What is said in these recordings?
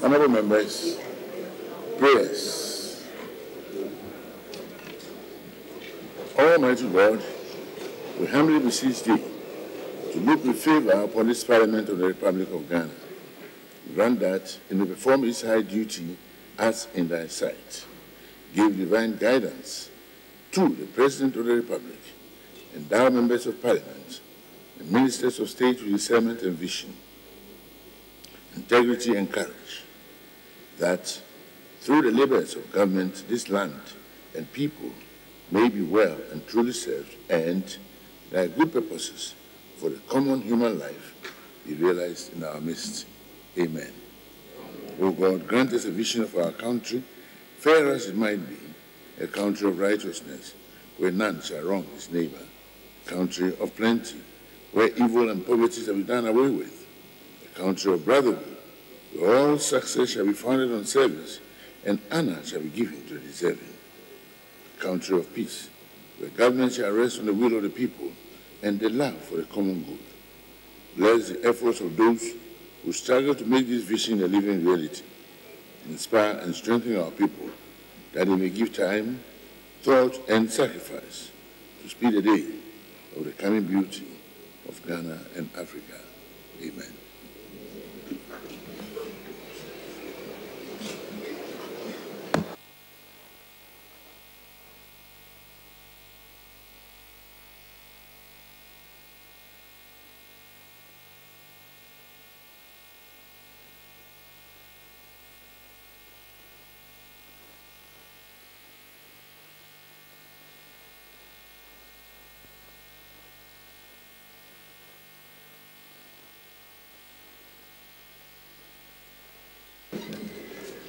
Honorable members, prayers. Almighty God, we humbly beseech thee to look with favor upon this Parliament of the Republic of Ghana. Grant that it may perform its high duty as in thy sight. Give divine guidance to the President of the Republic, endow members of Parliament, and ministers of state with discernment and vision, integrity and courage, that through the labors of government, this land and people may be well and truly served, and thy good purposes for the common human life be realized in our midst. Amen. O God, grant us a vision of our country, fair as it might be, a country of righteousness, where none shall wrong his neighbor, a country of plenty, where evil and poverty shall be done away with, a country of brotherhood, where all success shall be founded on service, and honor shall be given to the deserving, a country of peace, where government shall rest on the will of the people and the love for the common good. Bless the efforts of those who struggle to make this vision a living reality. Inspire and strengthen our people, that they may give time, thought, and sacrifice to speed the day of the coming beauty of Ghana and Africa. Amen.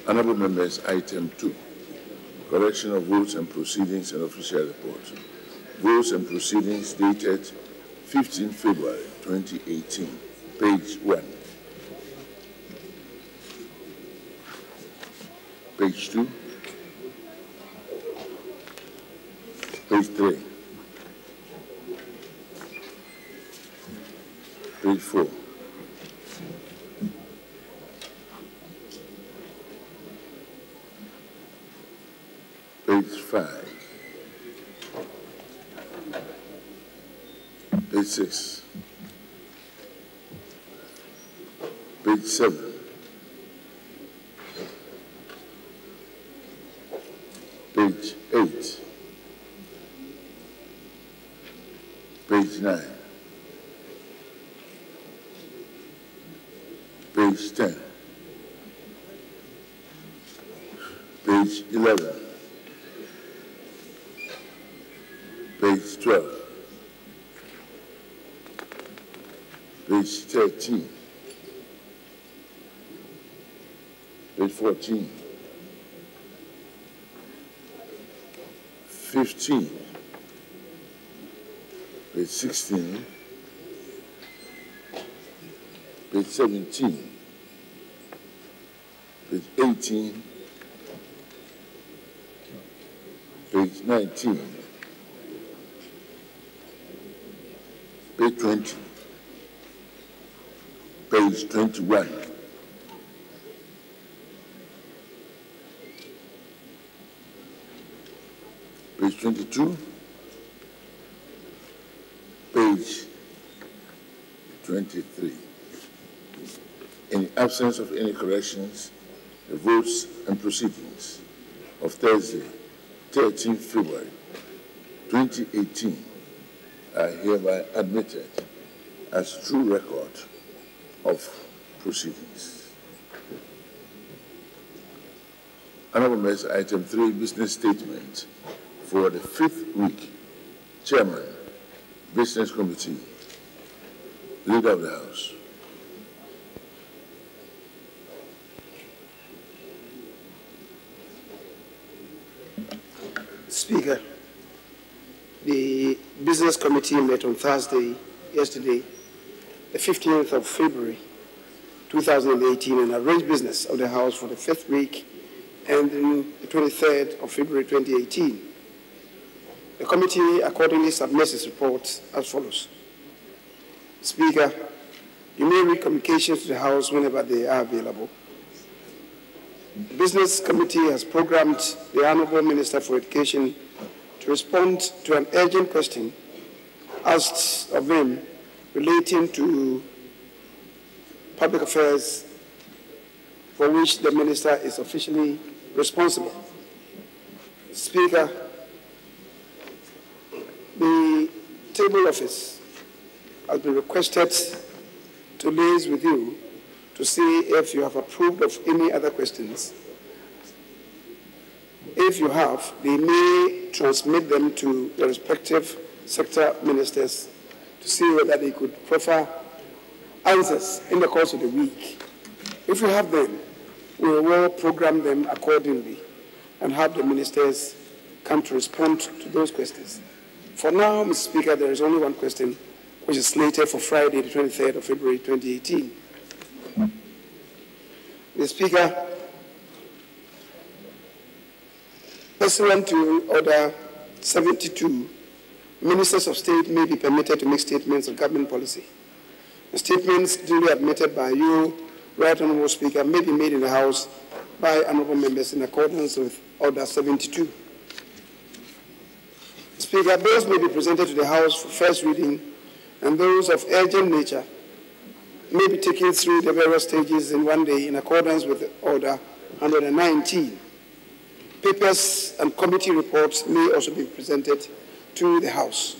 Honorable members, item 2, correction of votes and proceedings and official report. Votes and proceedings dated 15 February 2018, page 1. Page 2. Page 3. Page 4. Page 5, page 6, page 7, page 8, page 9, page 10, page 11, page 12, page 13, page 14, 15, page 16, page 17, page 18, page 19, page 20, page 21, page 22, page 23. In the absence of any corrections, the votes and proceedings of Thursday, 13 February 2018 are hereby admitted as true record of proceedings. Honorable members, item 3, business statement for the 5th week. Chairman, Business Committee, Leader of the House. Speaker, the Business Committee met on Thursday, yesterday, the 15th of February, 2018, and arranged business of the House for the 5th week ending the 23rd of February, 2018. The committee accordingly submits its report as follows. Speaker, you may read communications to the House whenever they are available. The Business Committee has programmed the Honorable Minister for Education to respond to an urgent question asked of him relating to public affairs for which the Minister is officially responsible. Speaker, the table office has been requested to liaise with you to see if you have approved of any other questions. If you have, they may transmit them to the respective sector ministers to see whether they could proffer answers in the course of the week. If you have them, we will program them accordingly and have the ministers come to respond to those questions. For now, Mr. Speaker, there is only one question, which is slated for Friday, the 23rd of February, 2018. Mr. Speaker, pursuant to Order 72, Ministers of State may be permitted to make statements of government policy. The statements duly admitted by you, Right Honourable Speaker, may be made in the House by honourable members in accordance with Order 72. Speaker, bills may be presented to the House for first reading, and those of urgent nature may be taken through the various stages in one day in accordance with Order 119. Papers and committee reports may also be presented to the House.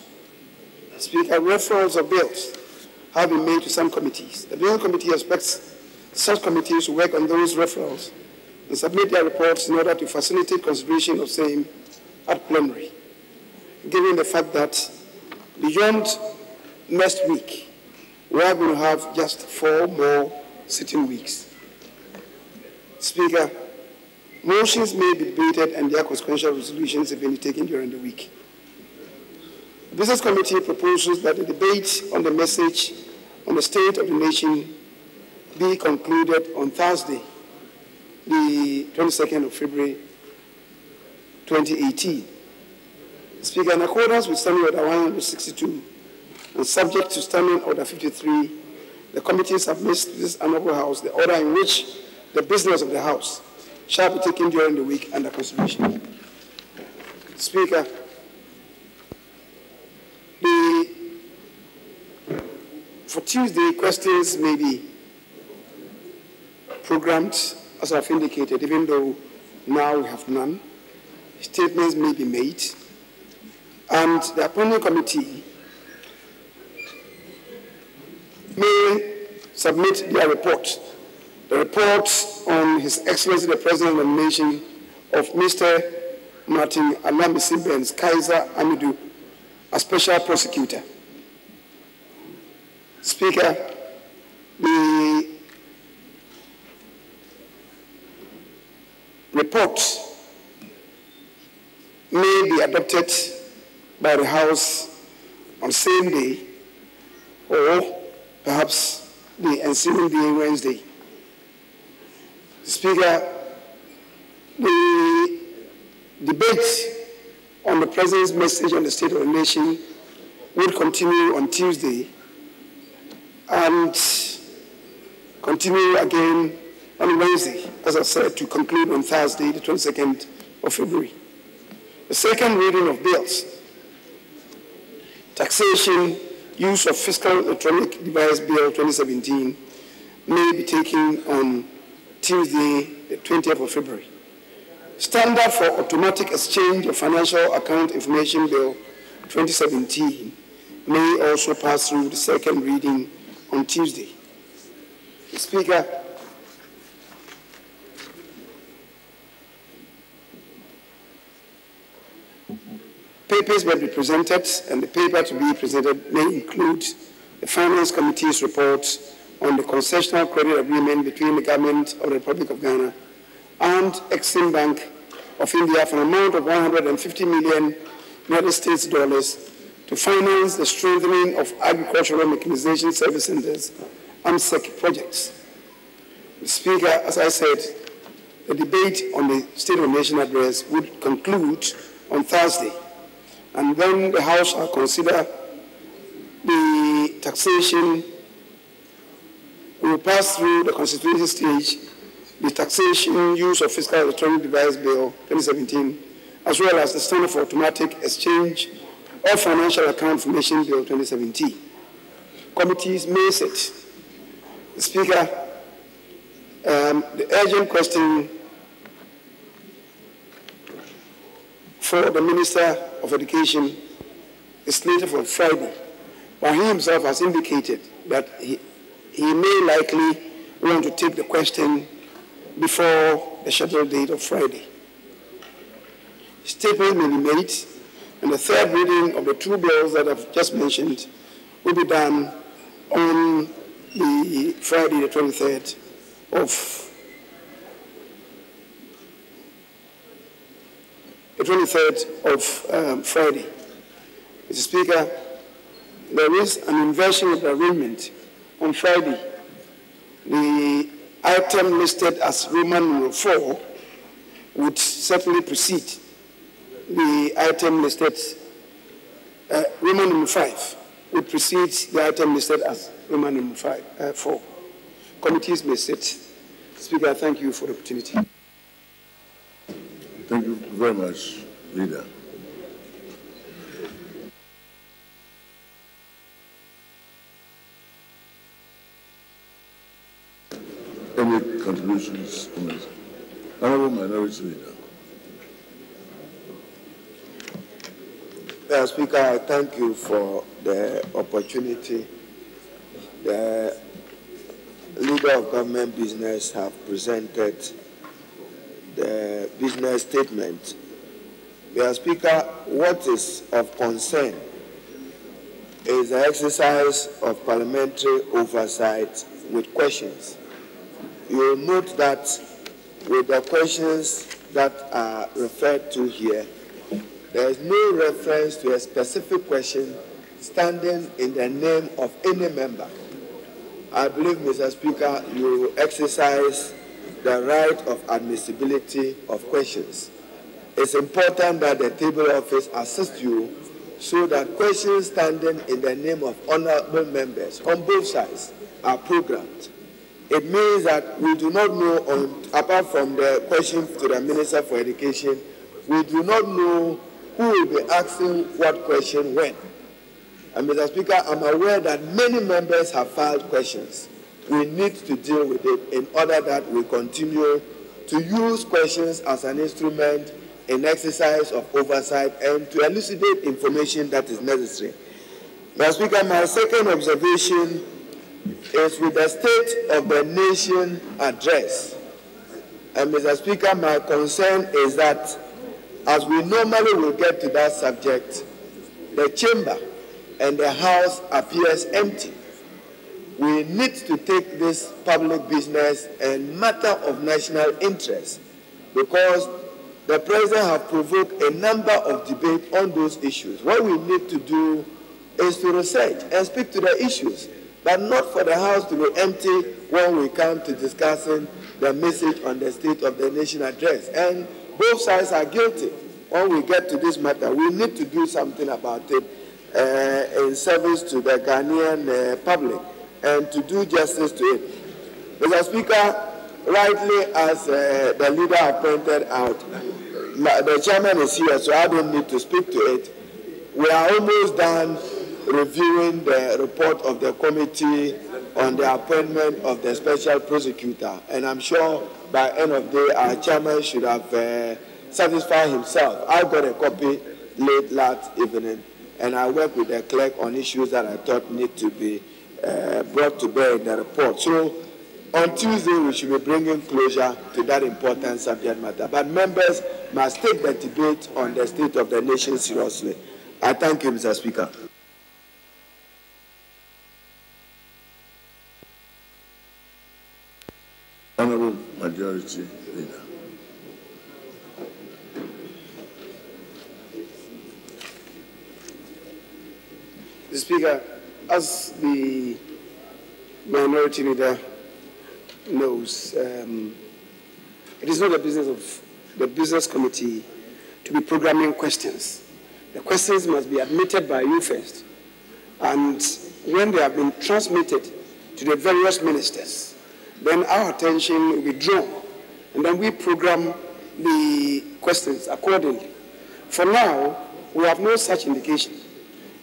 Speaker, referrals of bills have been made to some committees. The Bill Committee expects such committees to work on those referrals and submit their reports in order to facilitate consideration of same at plenary, given the fact that beyond next week, we are going to have just 4 more sitting weeks. Speaker, motions may be debated and their consequential resolutions, if any, taken during the week. The Business Committee proposes that the debate on the message on the state of the nation be concluded on Thursday, the 22nd of February, 2018. Speaker, in accordance with Standing Order 162 and subject to Standing Order 53, the committee submits to this Honourable House the order in which the business of the House shall be taken during the week under consideration. Speaker, for Tuesday, questions may be programmed, as I've indicated, even though now we have none. Statements may be made, and the appointing committee may submit their report. The report on His Excellency the President's nomination of Mr. Martin Alamisi Benz Kaiser Amidu as Special Prosecutor. Speaker, the report may be adopted by the House on same day or perhaps the ensuing day, Wednesday. Speaker, the debate on the President's message on the state of the nation will continue on Tuesday and continue again on Wednesday, as I said, to conclude on Thursday, the 22nd of February. The second reading of bills, taxation, use of fiscal electronic device bill 2017, may be taken on Tuesday, the 20th of February. Standard for automatic exchange of financial account information bill 2017 may also pass through the second reading on Tuesday. Speaker, papers will be presented, and the paper to be presented may include the Finance Committee's report on the concessional credit agreement between the Government of the Republic of Ghana and Exim Bank of India for an amount of $150 million United States dollars to finance the strengthening of agricultural mechanization service centers, AMSEC projects. Mr. Speaker, as I said, the debate on the State of the Nation address would conclude on Thursday, and then the House shall consider the taxation. We will pass through the constituency stage the Taxation Use of Fiscal Electronic Device Bill 2017, as well as the Standard for Automatic Exchange of Financial Account Information Bill 2017. Committees may sit. Speaker, the urgent question for the Minister of Education is slated for Friday, but he himself has indicated that he may likely want to take the question before the scheduled date of Friday. Statement may be made, and the third reading of the two bills that I've just mentioned will be done on the Friday, the 23rd of Friday. Mr. Speaker, there is an inversion of the arrangement on Friday. The item listed as Roman numeral 4 would certainly precede the item listed, Roman numeral 5 would precede the item listed as Roman numeral 4. Committees may sit. Speaker, thank you for the opportunity. Thank you very much, Leader. Any contributions? Honourable Minority Leader. Speaker, I thank you for the opportunity. The Leader of Government Business have presented the business statement. Mr. Speaker, what is of concern is the exercise of parliamentary oversight with questions. You will note that with the questions that are referred to here, there is no reference to a specific question standing in the name of any member. I believe, Mr. Speaker, you exercise the right of admissibility of questions. It's important that the table office assist you so that questions standing in the name of honorable members on both sides are programmed. It means that we do not know, apart from the question to the Minister for Education, we do not know who will be asking what question when. And Mr. Speaker, I'm aware that many members have filed questions. We need to deal with it in order that we continue to use questions as an instrument in exercise of oversight and to elucidate information that is necessary. Mr. Speaker, my second observation is with the State of the Nation address. And Mr. Speaker, my concern is that as we normally will get to that subject, the chamber and the House appears empty. We need to take this public business and matter of national interest because the President has provoked a number of debates on those issues. What we need to do is to research and speak to the issues, but not for the House to be empty when we come to discussing the message on the State of the Nation address. And both sides are guilty. When we get to this matter, we need to do something about it in service to the Ghanaian public and to do justice to it. Mr. Speaker, rightly as the leader has pointed out, the chairman is here, so I don't need to speak to it. We are almost done reviewing the report of the committee on the appointment of the special prosecutor, and I'm sure by end of the day our chairman should have satisfied himself. I got a copy late last evening, and I worked with the clerk on issues that I thought need to be brought to bear in the report. So on Tuesday, we should be bringing closure to that important subject matter. But members must take the debate on the State of the Nation seriously. I thank you, Mr. Speaker. Honourable Majority Leader. Mr. Speaker, as the Minority Leader knows, it is not the business of the Business Committee to be programming questions. The questions must be admitted by you first, and when they have been transmitted to the various ministers, then our attention will be drawn and then we program the questions accordingly. For now, we have no such indication,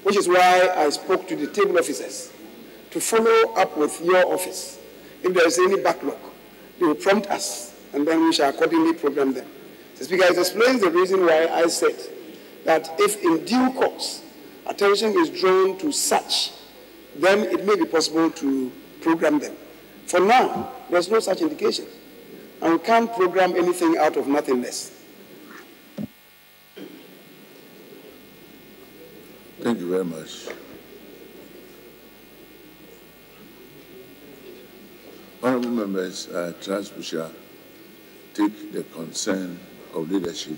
which is why I spoke to the table officers to follow up with your office. If there is any backlog, they will prompt us, and then we shall accordingly program them. The Speaker, it explains the reason why I said that if in due course attention is drawn to such, then it may be possible to program them. For now, there's no such indication, and we can't program anything out of nothingness. Thank you very much. Honorable members, I trust we shall take the concern of leadership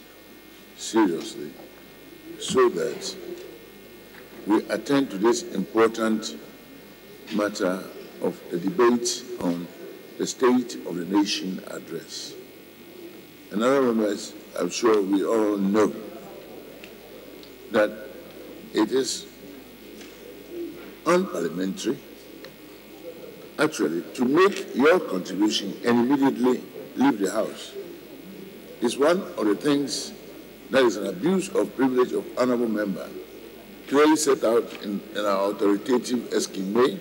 seriously so that we attend to this important matter of the debate on the State of the Nation address. And honorable members, I'm sure we all know that it is unparliamentary, actually, to make your contribution and immediately leave the House. It's one of the things that is an abuse of privilege of honorable member, clearly set out in our authoritative scheme,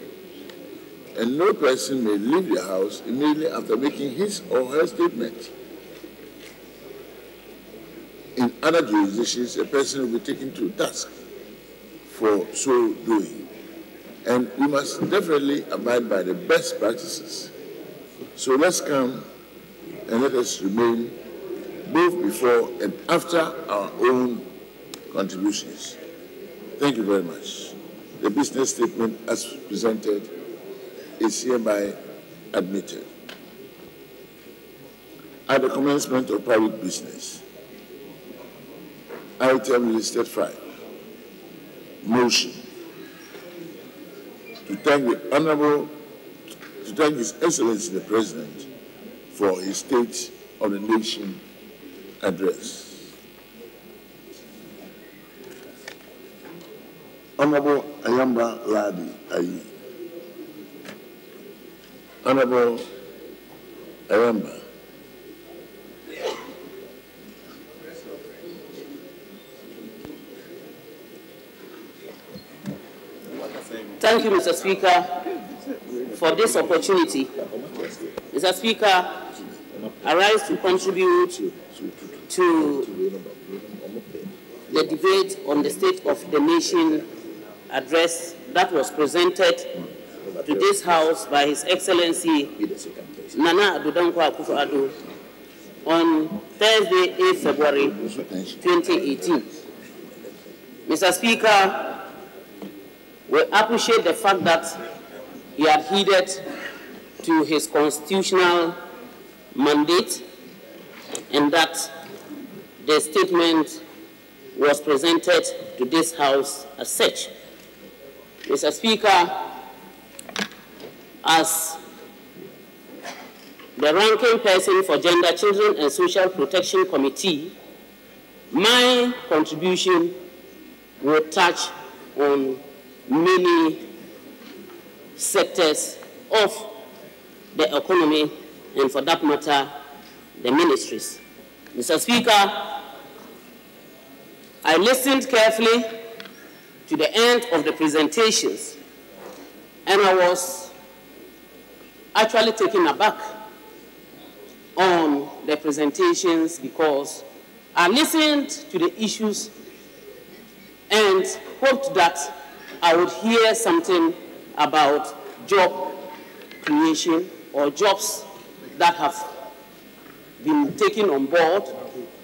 and no person may leave the House immediately after making his or her statement. In other jurisdictions, a person will be taken to task for so doing. And we must definitely abide by the best practices. So let's come and let us remain both before and after our own contributions. Thank you very much. The business statement as presented is hereby admitted. At the commencement of private business, item listed 5. Motion to thank His Excellency the President for his State of the Nation address. Honorable Ayamba Ladi Ayi. Honorable Ayamba. Thank you, Mr. Speaker, for this opportunity. Mr. Speaker, I rise to contribute to the debate on the State of the Nation address that was presented to this House by His Excellency Nana Addo Dankwa Akufo-Addo on Thursday, 8 February 2018. Mr. Speaker, we appreciate the fact that he adhered to his constitutional mandate and that the statement was presented to this House as such. Mr. Speaker, as the ranking person for Gender, Children and Social Protection Committee, my contribution will touch on many sectors of the economy and, for that matter, the ministries. Mr. Speaker, I listened carefully to the end of the presentations, and I was actually taken aback on the presentations because I listened to the issues and hoped that I would hear something about job creation or jobs that have been taken on board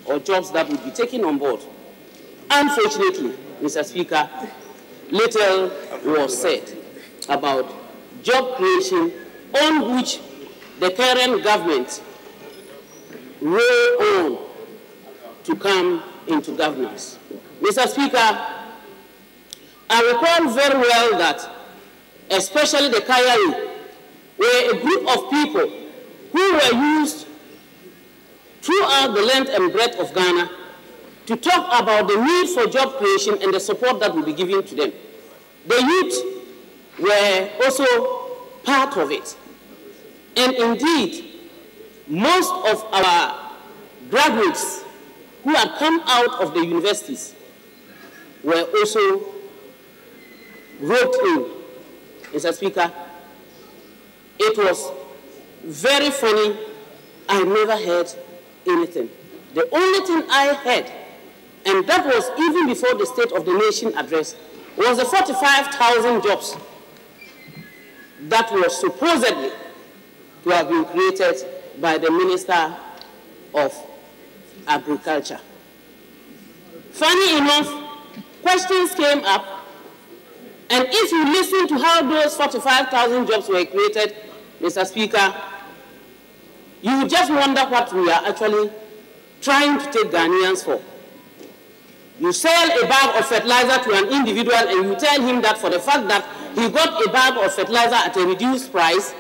or jobs that would be taken on board. Unfortunately, Mr. Speaker, little was said about job creation on which the current government roll on to come into governance. Mr. Speaker, I recall very well that, especially the Kayari, were a group of people who were used throughout the length and breadth of Ghana to talk about the need for job creation and the support that will be given to them. The youth were also part of it. And indeed, most of our graduates who had come out of the universities were also roped in, Mr. Speaker. It was very funny. I never heard anything. The only thing I heard, and that was even before the State of the Nation address, was the 45,000 jobs that was supposedly to have been created by the Minister of Agriculture. Funny enough, questions came up, and if you listen to how those 45,000 jobs were created, Mr. Speaker, you would just wonder what we are actually trying to take Ghanaians for. You sell a bag of fertilizer to an individual and you tell him that for the fact that he got a bag of fertilizer at a reduced price,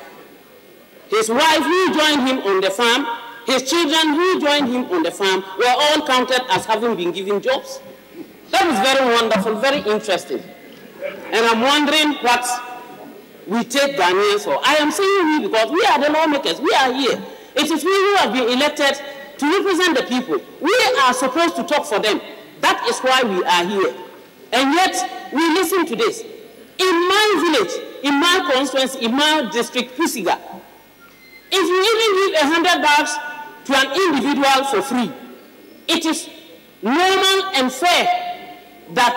his wife who joined him on the farm, his children who joined him on the farm were all counted as having been given jobs. That is very wonderful, very interesting. And I'm wondering what we take Ghanaians for. I am saying we because we are the lawmakers. We are here. It is we who have been elected to represent the people. We are supposed to talk for them. That is why we are here. And yet, we listen to this. In my village, in my constituency, in my district, Pusiga, if you even give 100 bags to an individual for free, it is normal and fair that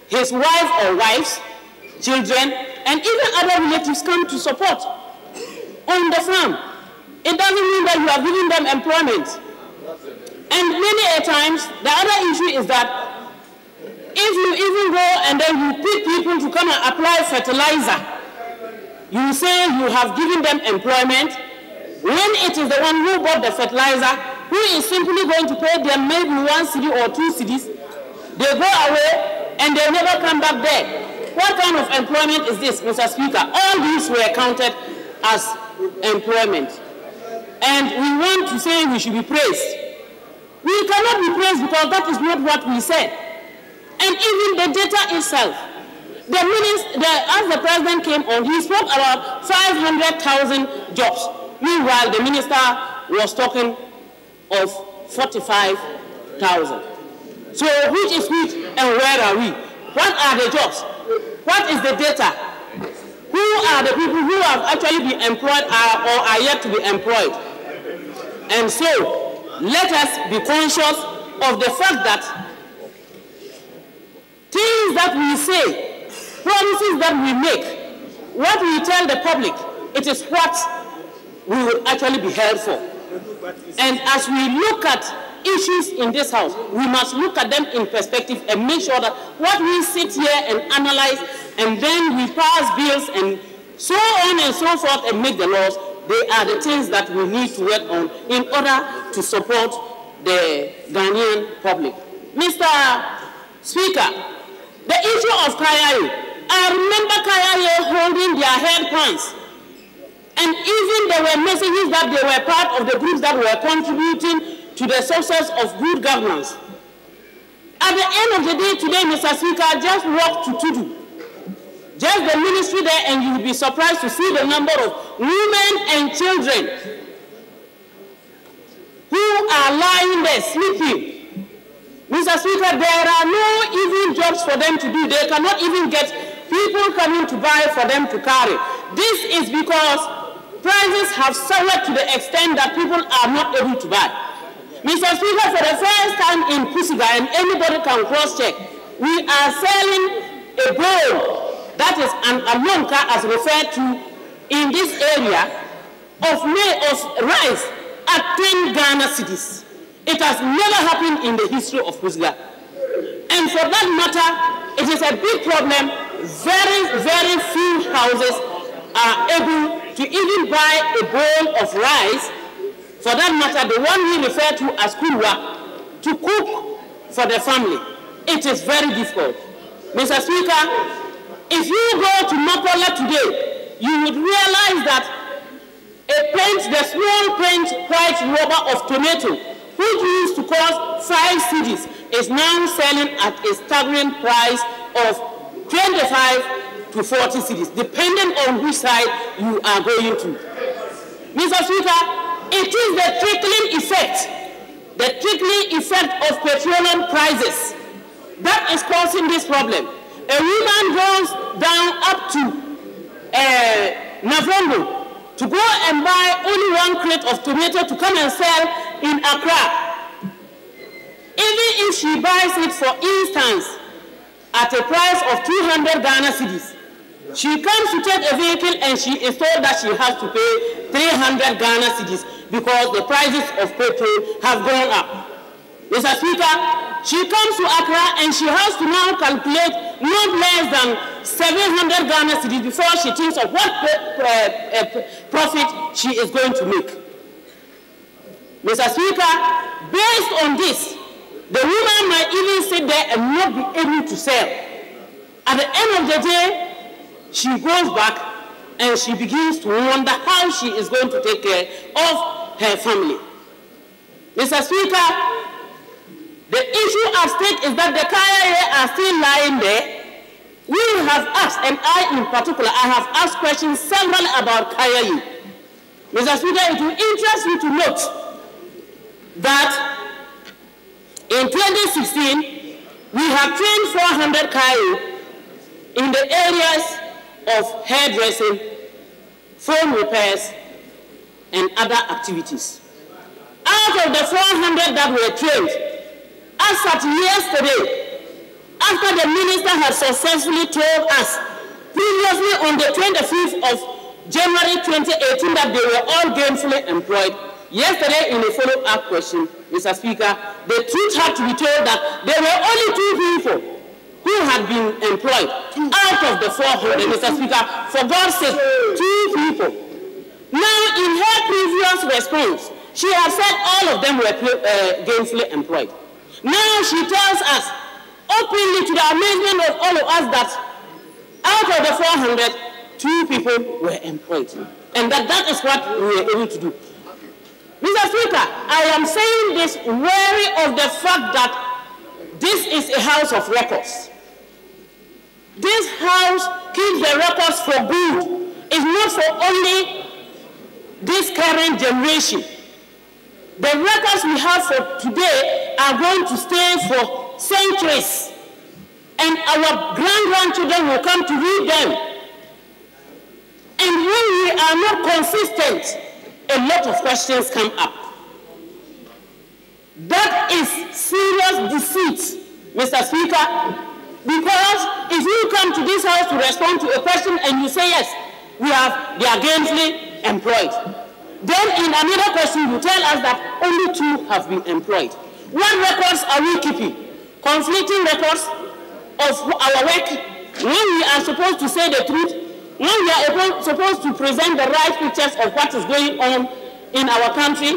his wife or wives, children, and even other relatives come to support on the farm. It doesn't mean that you are giving them employment. And many a times, the other issue is that if you even go and then you pick people to come and apply fertilizer, you say you have given them employment, when it is the one who bought the fertilizer, who is simply going to pay them maybe 1 cedi or 2 cedis, they go away and they never come back there. What kind of employment is this, Mr. Speaker? All these were counted as employment. And we want to say we should be praised. We cannot be praised because that is not what we said. And even the data itself, as the president came on, he spoke about 500,000 jobs. Meanwhile, the minister was talking of 45,000. So which is which and where are we? What are the jobs? What is the data? Who are the people who have actually been employed or are yet to be employed? And so, let us be conscious of the fact that things that we say, promises that we make, what we tell the public, it is what we will actually be held for. And as we look at issues in this house, we must look at them in perspective and make sure that what we sit here and analyze and then we pass bills and so on and so forth and make the laws, they are the things that we need to work on in order to support the Ghanaian public. Mr. Speaker, the issue of Kayaye, I remember Kayaye holding their headphones, and even there were messages that they were part of the groups that were contributing to the success of good governance. At the end of the day today, Mr. Speaker, just walk to Tudu. Just the ministry there, and you will be surprised to see the number of women and children who are lying there sleeping. Mr. Speaker, there are no even jobs for them to do. They cannot even get people coming to buy for them to carry. This is because prices have soared to the extent that people are not able to buy. Mr. Speaker, for the first time in Pusiga, and anybody can cross-check, we are selling a bowl that is an alonka, as referred to in this area, of rice at 10 Ghana cedis. It has never happened in the history of Pusiga. And for that matter, it is a big problem. Very, very few houses are able to even buy a bowl of rice, for that matter, the one we refer to as kurwa, to cook for the family. It is very difficult. Mr. Speaker, if you go to Makola today, you would realize that the small paint white rubber of tomato, which used to cost 5 cedis, is now selling at a staggering price of 25 to 40 cedis, depending on which side you are going to. Mr. Speaker, It is the trickling effect of petroleum prices that is causing this problem. A woman goes down up to Navrongo to go and buy only 1 crate of tomato to come and sell in Accra. Even if she buys it, for instance, at a price of 200 Ghana cedis, she comes to take a vehicle and she is told that she has to pay 300 Ghana cedis because the prices of petrol have gone up. Mr. Speaker, she comes to Accra and she has to now calculate not less than 700 Ghana cedis before she thinks of what profit she is going to make. Mr. Speaker, based on this, the woman might even sit there and not be able to sell. At the end of the day, she goes back and she begins to wonder how she is going to take care of her family. Mr. Speaker, the issue at stake is that the KIA are still lying there. We have asked, and I in particular, I have asked questions several about KIA. Mr. Speaker, it will interest you to note that in 2016, we have trained 400 KIA in the areas of hairdressing, phone repairs, and other activities. Out of the 400 that were trained, as at yesterday, after the minister had successfully told us previously on the 25th of January 2018 that they were all gainfully employed, yesterday in a follow-up question, Mr. Speaker, the truth had to be told that there were only 2 people who had been employed out of the 400, Mr. Speaker. For God's sake, 2 people. Now, in her previous response, she has said all of them were gainfully employed. Now she tells us, openly to the amazement of all of us, that out of the 400, 2 people were employed. And that is what we were able to do. Mr. Speaker, I am saying this wary of the fact that this is a house of records. This house keeps the records for good. It's not for only this current generation. The records we have for today are going to stay for centuries, and our grandchildren will come to read them. And when we are not consistent, a lot of questions come up. That is serious deceit, Mr. Speaker, because if you come to this house to respond to a question and you say yes, they are gainfully employed. Then in another question you tell us that only 2 have been employed. What records are we keeping? Conflicting records of our work when we are supposed to say the truth, when we are supposed to present the right pictures of what is going on in our country,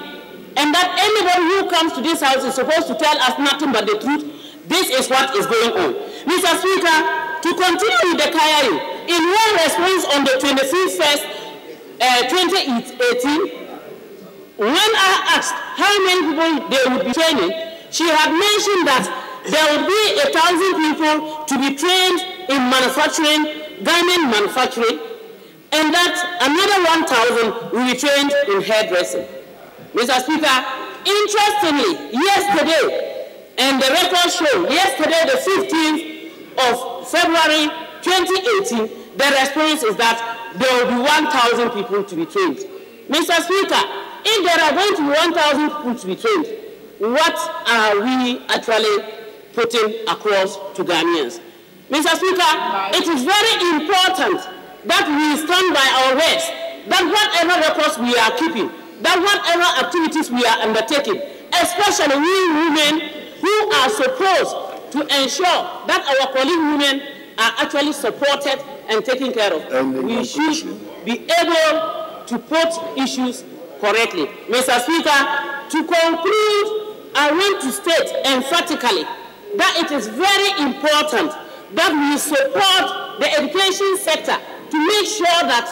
and that anybody who comes to this house is supposed to tell us nothing but the truth. This is what is going on. Mr. Speaker, to continue with the KIA, in one response on the 25th 2018, when I asked how many people they would be training, she had mentioned that there would be 1,000 people to be trained in manufacturing, garment manufacturing, and that another 1,000 will be trained in hairdressing. Mr. Speaker, interestingly, yesterday, and the records show, yesterday the 15th of February 2018, the response is that there will be 1,000 people to be trained. Mr. Speaker, if there are going to be 1,000 people to be trained, what are we actually putting across to Ghanaians? Mr. Speaker, it is very important that we stand by our words, that whatever records we are keeping, that whatever activities we are undertaking, especially we women who are supposed to ensure that our colleague women are actually supported and taken care of. We should be able to put issues correctly. Mr. Speaker, to conclude, I want to state emphatically that it is very important that we support the education sector to make sure that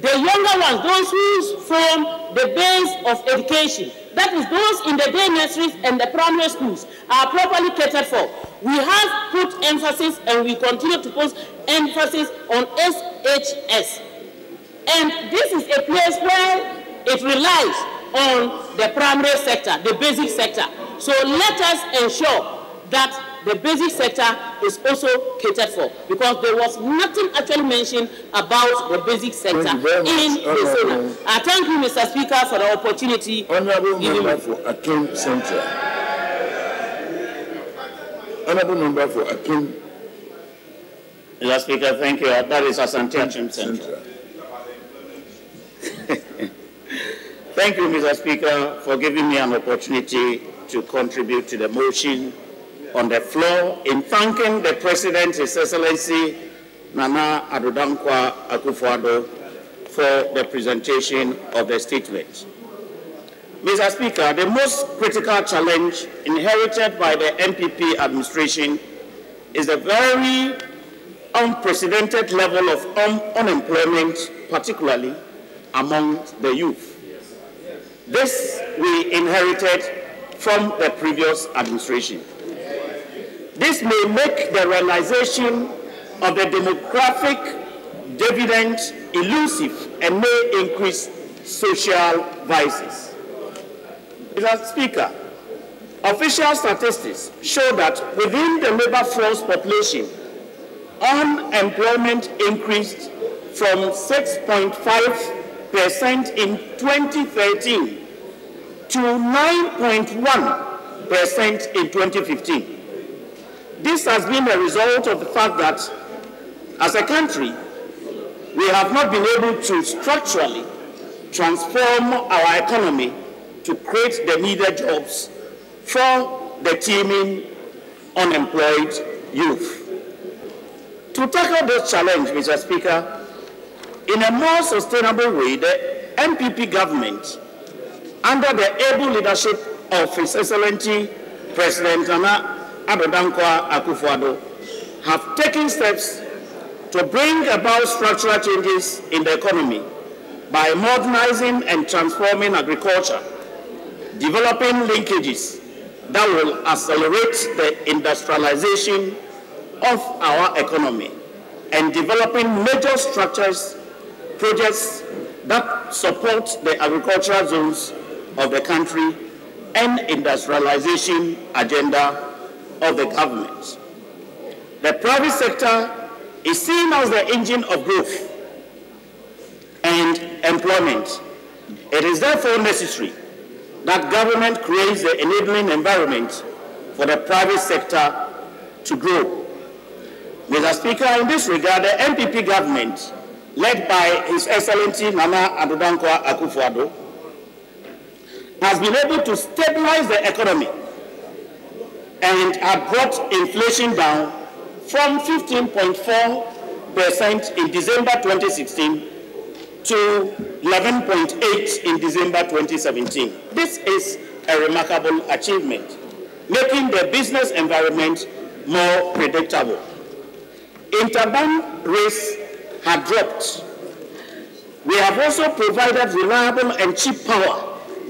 the younger ones, those who form the base of education, that is those in the day nurseries and the primary schools, are properly catered for. We have put emphasis and we continue to put emphasis on SHS. And this is a place where it relies on the primary sector, the basic sector. So let us ensure that the basic sector is also catered for, because there was nothing actually mentioned about the basic sector in the Senate. I thank you, Mr. Speaker, for the opportunity. Honorable Member for Akim Central. Honorable Member for Akim. Mr. Speaker, thank you. That is Asante Akim Central. Thank you, Mr. Speaker, for giving me an opportunity to contribute to the motion on the floor in thanking the President, His Excellency Nana Addo Dankwa Akufo-Addo, for the presentation of the statement. Mr. Speaker, the most critical challenge inherited by the MPP administration is the very unprecedented level of unemployment, particularly among the youth. This we inherited from the previous administration. This may make the realization of the demographic dividend elusive and may increase social vices. Mr. Speaker, official statistics show that within the labor force population, unemployment increased from 6.5% in 2013 to 9.1% in 2015. This has been a result of the fact that, as a country, we have not been able to structurally transform our economy to create the needed jobs for the teeming unemployed youth. To tackle this challenge, Mr. Speaker, in a more sustainable way, the MPP government, under the able leadership of His Excellency President Nana Addo Dankwa Akufo-Addo, have taken steps to bring about structural changes in the economy by modernizing and transforming agriculture, developing linkages that will accelerate the industrialization of our economy, and developing major structures, projects that support the agricultural zones of the country and industrialization agenda of the government. The private sector is seen as the engine of growth and employment. It is therefore necessary that government creates the enabling environment for the private sector to grow. Mr. Speaker, in this regard, the MPP government, led by His Excellency Nana Addo Dankwa Akufo-Addo, has been able to stabilize the economy and have brought inflation down from 15.4% in December 2016 to 11.8% in December 2017. This is a remarkable achievement, making the business environment more predictable. Interbank rates have dropped. We have also provided reliable and cheap power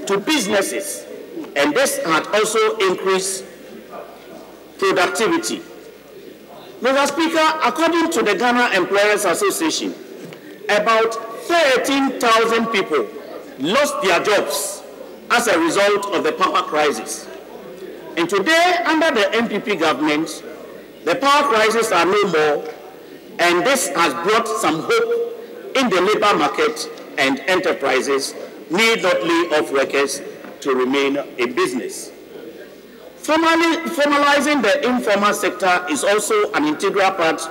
to businesses, and this has also increased productivity. Mr. Speaker, according to the Ghana Employers Association, about 13,000 people lost their jobs as a result of the power crisis. And today, under the MPP government, the power crises are no more, and this has brought some hope in the labor market, and enterprises need not lay off workers to remain in business. Formalizing the informal sector is also an integral part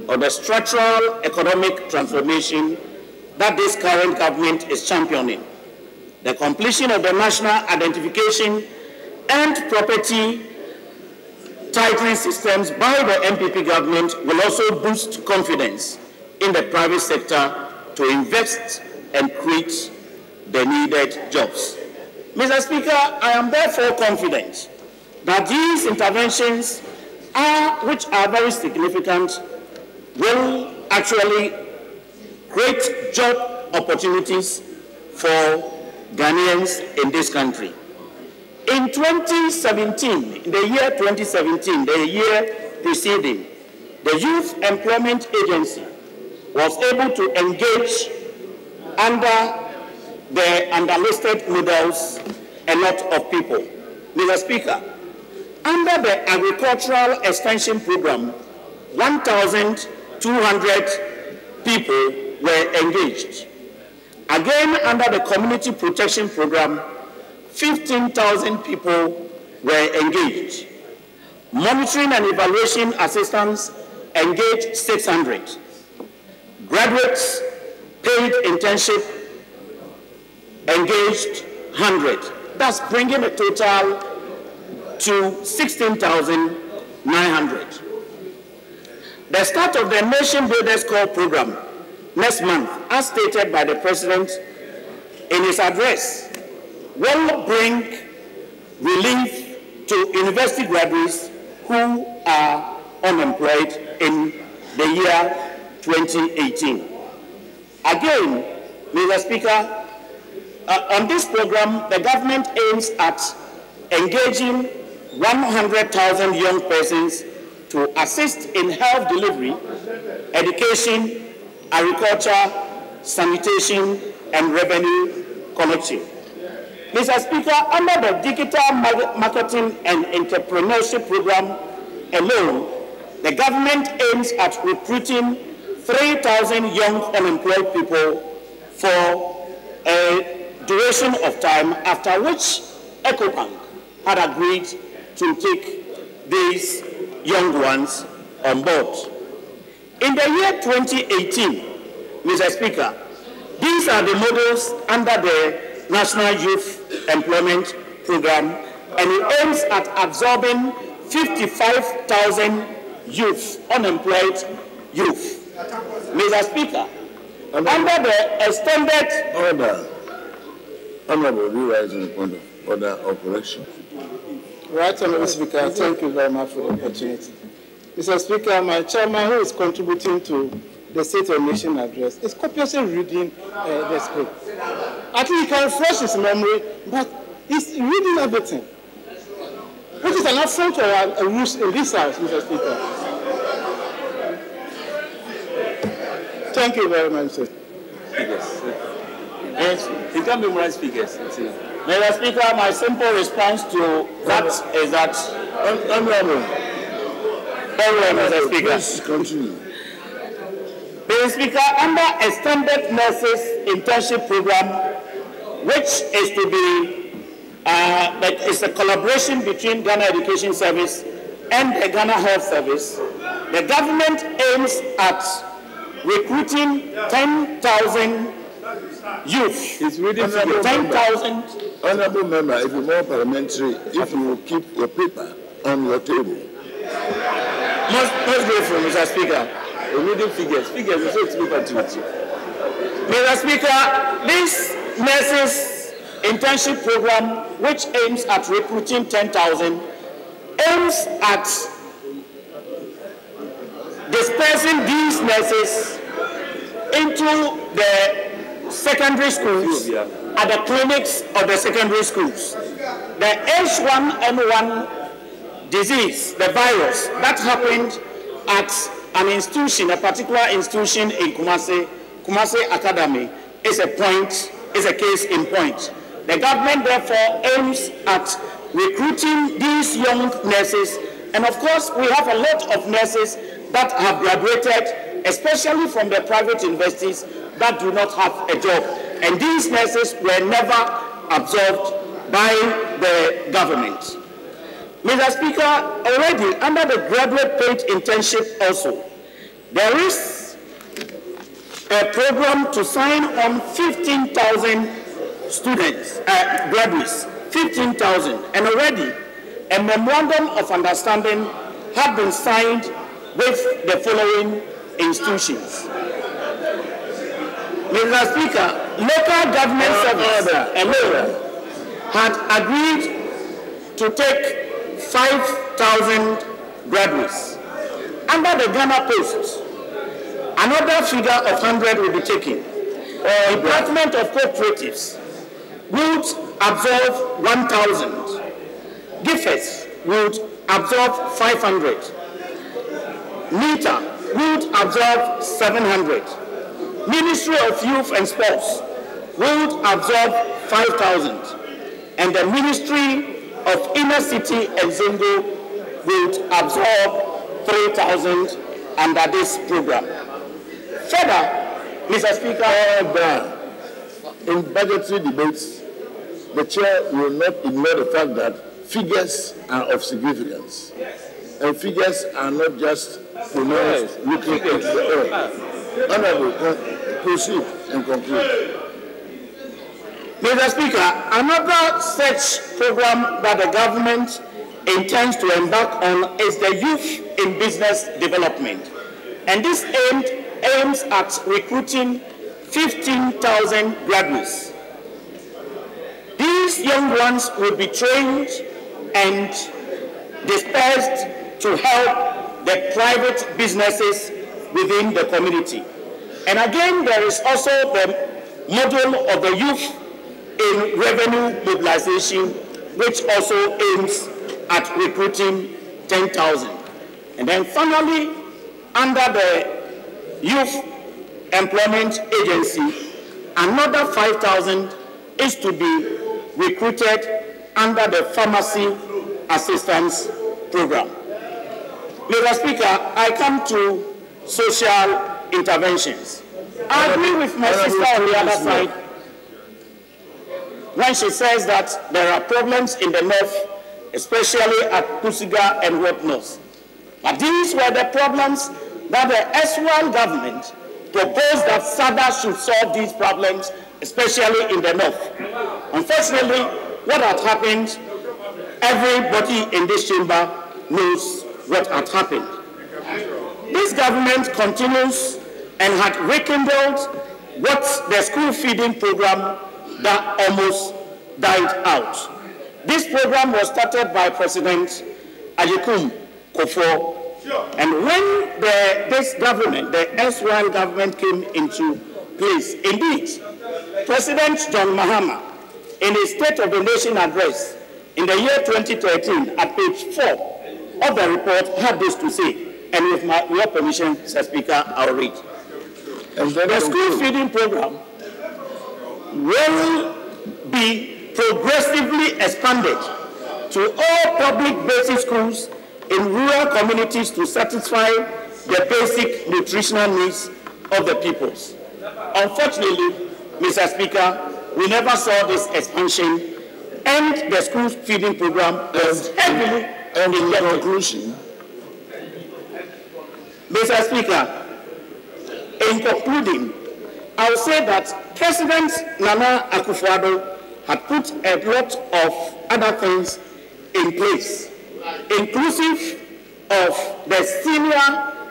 of the structural economic transformation that this current government is championing. The completion of the national identification and property titling systems by the MPP government will also boost confidence in the private sector to invest and create the needed jobs. Mr. Speaker, I am therefore confident that these interventions, which are very significant, will actually create job opportunities for Ghanaians in this country. In 2017, in the year 2017, the year preceding, the Youth Employment Agency was able to engage under the underlisted models a lot of people. Mr. Speaker, under the Agricultural Extension Program, 1,200 people were engaged. Again, under the Community Protection Program, 15,000 people were engaged. Monitoring and evaluation assistance engaged 600. Graduates paid internship engaged 100. That's bringing a total to 16,900. The start of the Nation Builders Corps program next month, as stated by the President in his address, will bring relief to university graduates who are unemployed in the year 2018. Again, Mr. Speaker, on this program, the government aims at engaging 100,000 young persons to assist in health delivery, education, agriculture, sanitation, and revenue collection. Mr. Speaker, under the Digital Marketing and Entrepreneurship Program alone, the government aims at recruiting 3,000 young unemployed people for a duration of time, after which EcoBank had agreed to take these young ones on board. In the year 2018, Mr. Speaker, these are the models under the National Youth Employment Program, and it aims at absorbing 55,000 youth, unemployed youth. Mr. Speaker, under the extended... Honorable, you raise on the point of order of correction. Right, Honorable Speaker, thank you very much for the opportunity. Mr. Speaker, my chairman, who is contributing to the State of Nation address, is copiously reading the script. I think he can refresh his memory, but he's reading everything, which is an affront to our rules in this house, Mr. Speaker. Thank you very much, sir. You can memorize figures. Mr. Speaker, my simple response to that is that... Honorable. Very well, Mr. Speaker. Please continue. Mr. Speaker, under Extended Nurses Internship Program, which is to be, it's a collaboration between Ghana Education Service and the Ghana Health Service, the government aims at recruiting 10,000 youth. He's reading 10,000. Honorable member, if you're more parliamentary, if you will keep your paper on your table. Most grateful, Mr. Speaker. You're reading figures. Figures is so to activity. Mr. Speaker, this nurses internship program, which aims at recruiting 10,000, aims at dispersing these nurses into the secondary schools at the clinics of the secondary schools. The H1N1 disease, the virus, that happened at an institution, a particular institution in Kumasi Academy, is a case in point. The government therefore aims at recruiting these young nurses, and of course we have a lot of nurses that have graduated, especially from the private universities, that do not have a job. And these nurses were never absorbed by the government. Mr. Speaker, already under the graduate paid internship also, there is a program to sign on 15,000 students, graduates, 15,000, and already a memorandum of understanding have been signed with the following institutions. Mr. Speaker, local government service alone had agreed to take 5,000 graduates. Under the Ghana Post, another figure of 100 will be taken. The Department of Cooperatives would absorb 1,000. GIFES would absorb 500. NITA would absorb 700. Ministry of Youth and Sports would absorb 5,000, and the Ministry of Inner City and Zongo would absorb 3,000 under this program. Further, Mr. Speaker, in budgetary debates, the chair will not ignore the fact that figures are of significance. And figures are not just pronounced looking into the air. Honorable, proceed and conclude. Mr. Speaker, another such program that the government intends to embark on is the Youth in Business Development. And this aims at recruiting 15,000 graduates. These young ones will be trained and dispersed to help the private businesses within the community. And again, there is also the model of the Youth in Revenue Mobilization, which also aims at recruiting 10,000. And then finally, under the Youth Employment Agency, another 5,000 is to be recruited under the Pharmacy Assistance Program. Mr. Speaker, I come to social interventions. I agree with my sister on the other side when she says that there are problems in the north, especially at Kusiga and whatnot. But these were the problems that the Eswal government proposed that SADA should solve these problems, especially in the north. Unfortunately, what had happened, everybody in this chamber knows what had happened. This government continues and had rekindled what the school feeding program that almost died out. This program was started by President Ajekum Kofo, and when this government, the Eswal government, came into place, indeed, President John Mahama, in his State of the Nation address in the year 2013, at page 4 of the report, had this to say, and with your permission, Mr. Speaker, I'll read. The school feeding program will be progressively expanded to all public basic schools in rural communities to satisfy the basic nutritional needs of the peoples. Unfortunately, Mr. Speaker, we never saw this expansion, and the school feeding program was heavily in conclusion. Mr. Speaker, in concluding, I will say that President Nana Akufo-Addo had put a lot of other things in place, inclusive of the senior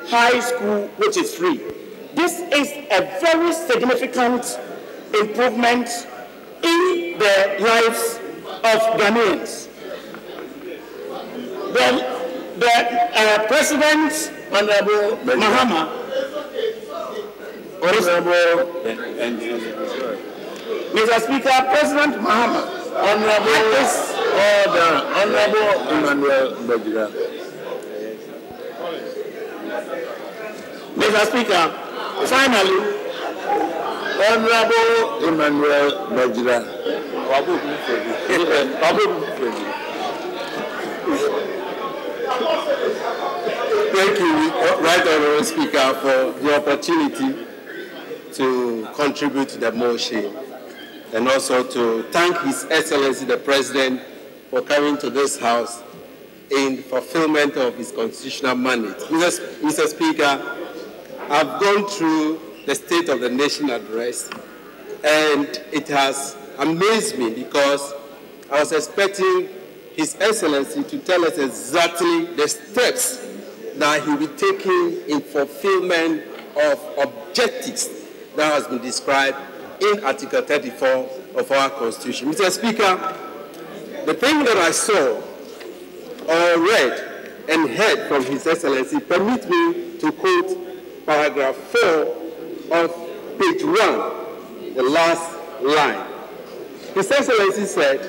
high school, which is free. This is a very significant improvement in the lives of Ghanaians. The President, Honorable Mahama, Mr. Speaker, President Mahama, Honorable Emmanuel Bajira. Mr. Speaker, finally, Honorable Emmanuel Bajira. Thank you, Right Honorable Speaker, for the opportunity to contribute to the motion, and also to thank His Excellency the President for coming to this House in fulfillment of his constitutional mandate. Mr. Speaker, I've gone through the State of the Nation address, and it has amazed me because I was expecting His Excellency to tell us exactly the steps that he will be taking in fulfillment of objectives that has been described in Article 34 of our Constitution. Mr. Speaker, the thing that I saw or read and heard from His Excellency permit me to quote paragraph 4 of page 1, the last line. His Excellency said,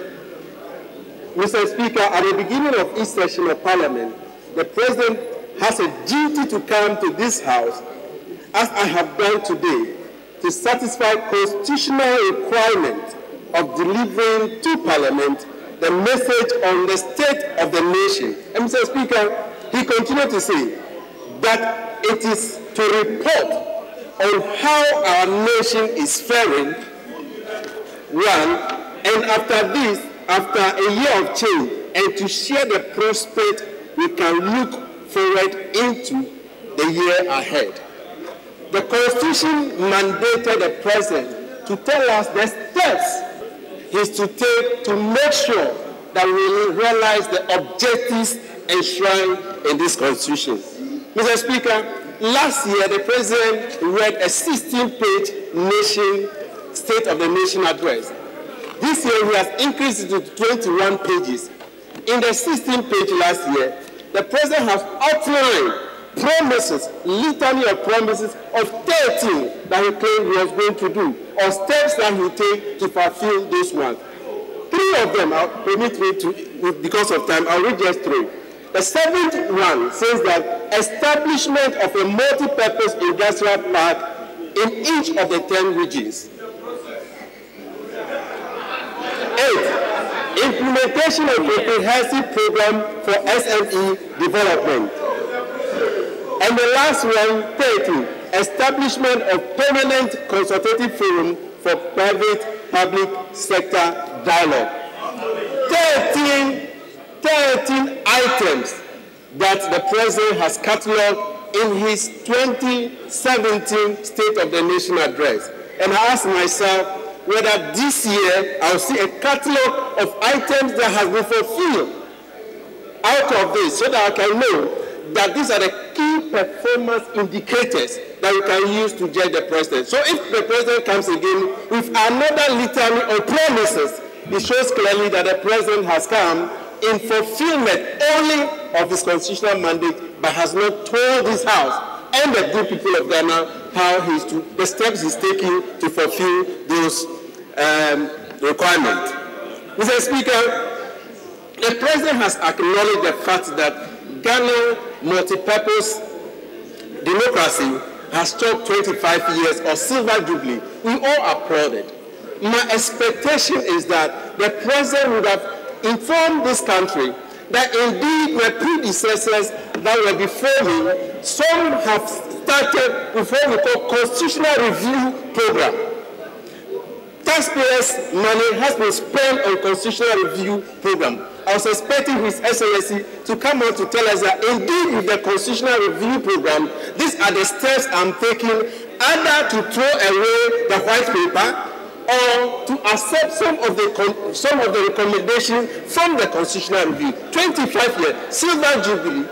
Mr. Speaker, at the beginning of each session of Parliament, the President has a duty to come to this House, as I have done today, to satisfy constitutional requirement of delivering to Parliament the message on the state of the nation. And Mr. Speaker, he continued to say that it is to report on how our nation is faring, one, and after this, after a year of change, and to share the prospect we can look forward into the year ahead. The Constitution mandated the President to tell us the steps he is to take to make sure that we realize the objectives enshrined in this Constitution. Mr. Speaker, last year the President read a 16-page State of the Nation address. This year he has increased it to 21 pages. In the 16-page last year, the President has outlined promises, litany of promises of 13 that he claimed he was going to do, or steps that he will take to fulfill those ones. 3 of them, permit me to, because of time, I'll read just 3. The 7th one says that establishment of a multi-purpose industrial park in each of the 10 regions. 8. Implementation of a comprehensive program for SME development. And the last one, 13, establishment of permanent consultative forum for private-public sector dialogue. 13 items that the President has catalogued in his 2017 State of the Nation address. And I ask myself whether this year I'll see a catalogue of items that has been fulfilled out of this, so that I can know that these are the key performance indicators that we can use to judge the President. So if the President comes again with another litany of promises, it shows clearly that the President has come in fulfillment only of his constitutional mandate, but has not told this House and the good people of Ghana how the steps he's taking to fulfill those requirements. Mr. Speaker, the President has acknowledged the fact that Ghana multi-purpose democracy has took 25 years of silver jubilee. We all applaud it. My expectation is that the President would have informed this country that indeed my predecessors that were before me, some have started with what we call constitutional review program. Taxpayers' money has been spent on constitutional review program. I was expecting His Excellency to come out to tell us that indeed with the constitutional review program, these are the steps I'm taking, either to throw away the white paper or to accept some of the recommendations from the constitutional review. 25 years, silver jubilee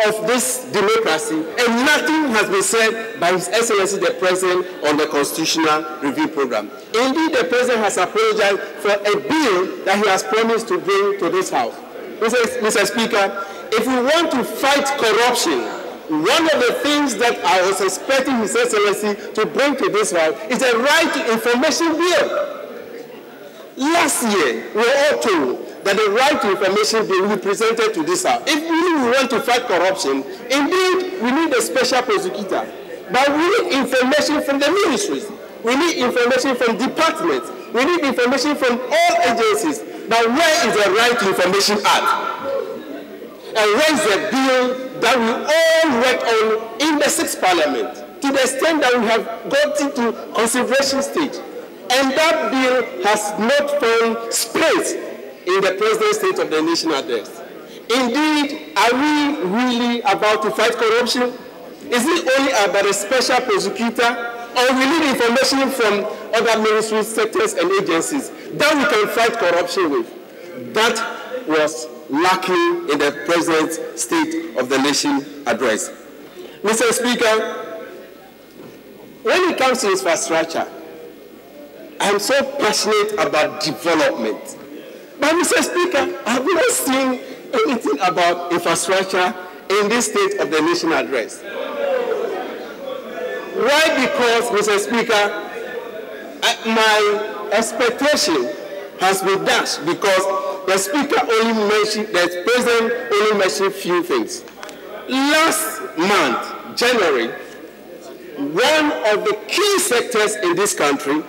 of this democracy, and nothing has been said by His Excellency the President on the constitutional review program. Indeed, the President has apologized for a bill that he has promised to bring to this House. Mr. Speaker, if we want to fight corruption, one of the things that I was expecting His Excellency to bring to this House is a right to information bill. Last year, we were all told that the right to information bill will be presented to this House. If we want to fight corruption, indeed, we need a special prosecutor. But we need information from the ministries. We need information from departments. We need information from all agencies. But where is the Right to Information Act? And where is the bill that we all worked on in the 6th Parliament, to the extent that we have gotten to consideration stage? And that bill has not found space in the President's State of the Nation address. Indeed, are we really about to fight corruption? Is it only about a special prosecutor, or we need information from other ministries, sectors, and agencies that we can fight corruption with? That was lacking in the President's State of the Nation address. Mr. Speaker, when it comes to infrastructure, I'm so passionate about development. But Mr. Speaker, I have not seen anything about infrastructure in this State of the Nation address. Why? Because, Mr. Speaker, my expectation has been dashed because the President only mentioned few things. Last month, January, one of the key sectors in this country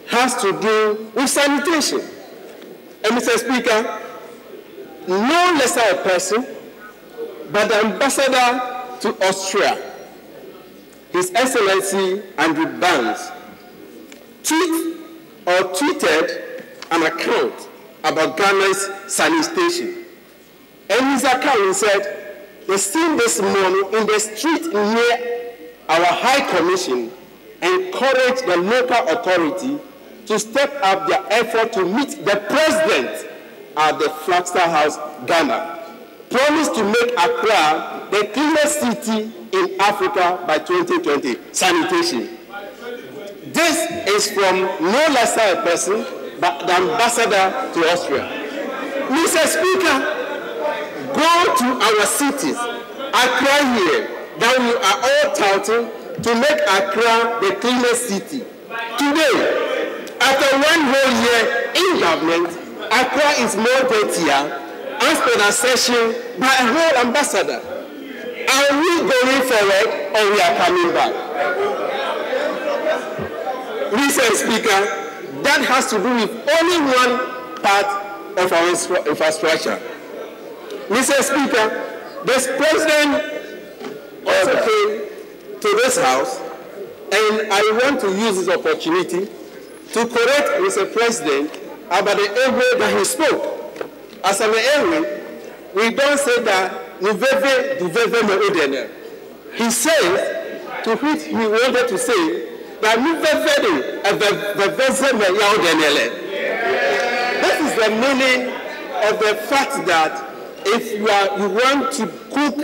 has to do with sanitation. And Mr. Speaker, no lesser a person but the ambassador to Austria, His Excellency Andrew Barnes, tweeted an account about Ghana's sanitation. And his account said, they seen this morning in the street near our High Commission encourage the local authority to step up their effort to meet the president at the Flagstaff House, Ghana. Promise to make Accra the cleanest city in Africa by 2020. Sanitation. This is from no lesser a person but the ambassador to Austria. Mr. Speaker, go to our cities, Accra here, that we are all touting to make Accra the cleanest city. Today, after 1 whole year in government, Accra is more dirtier as per the session by a whole ambassador. Are we going forward or we are coming back? Mr. Speaker, that has to do with only one part of our infrastructure. Mr. Speaker, this president also came to this house, and I want to use this opportunity to correct Mr. President about the area that he spoke. As an area, we don't say that he says, to which he wanted to say, that this is the meaning of the fact that if you want to cook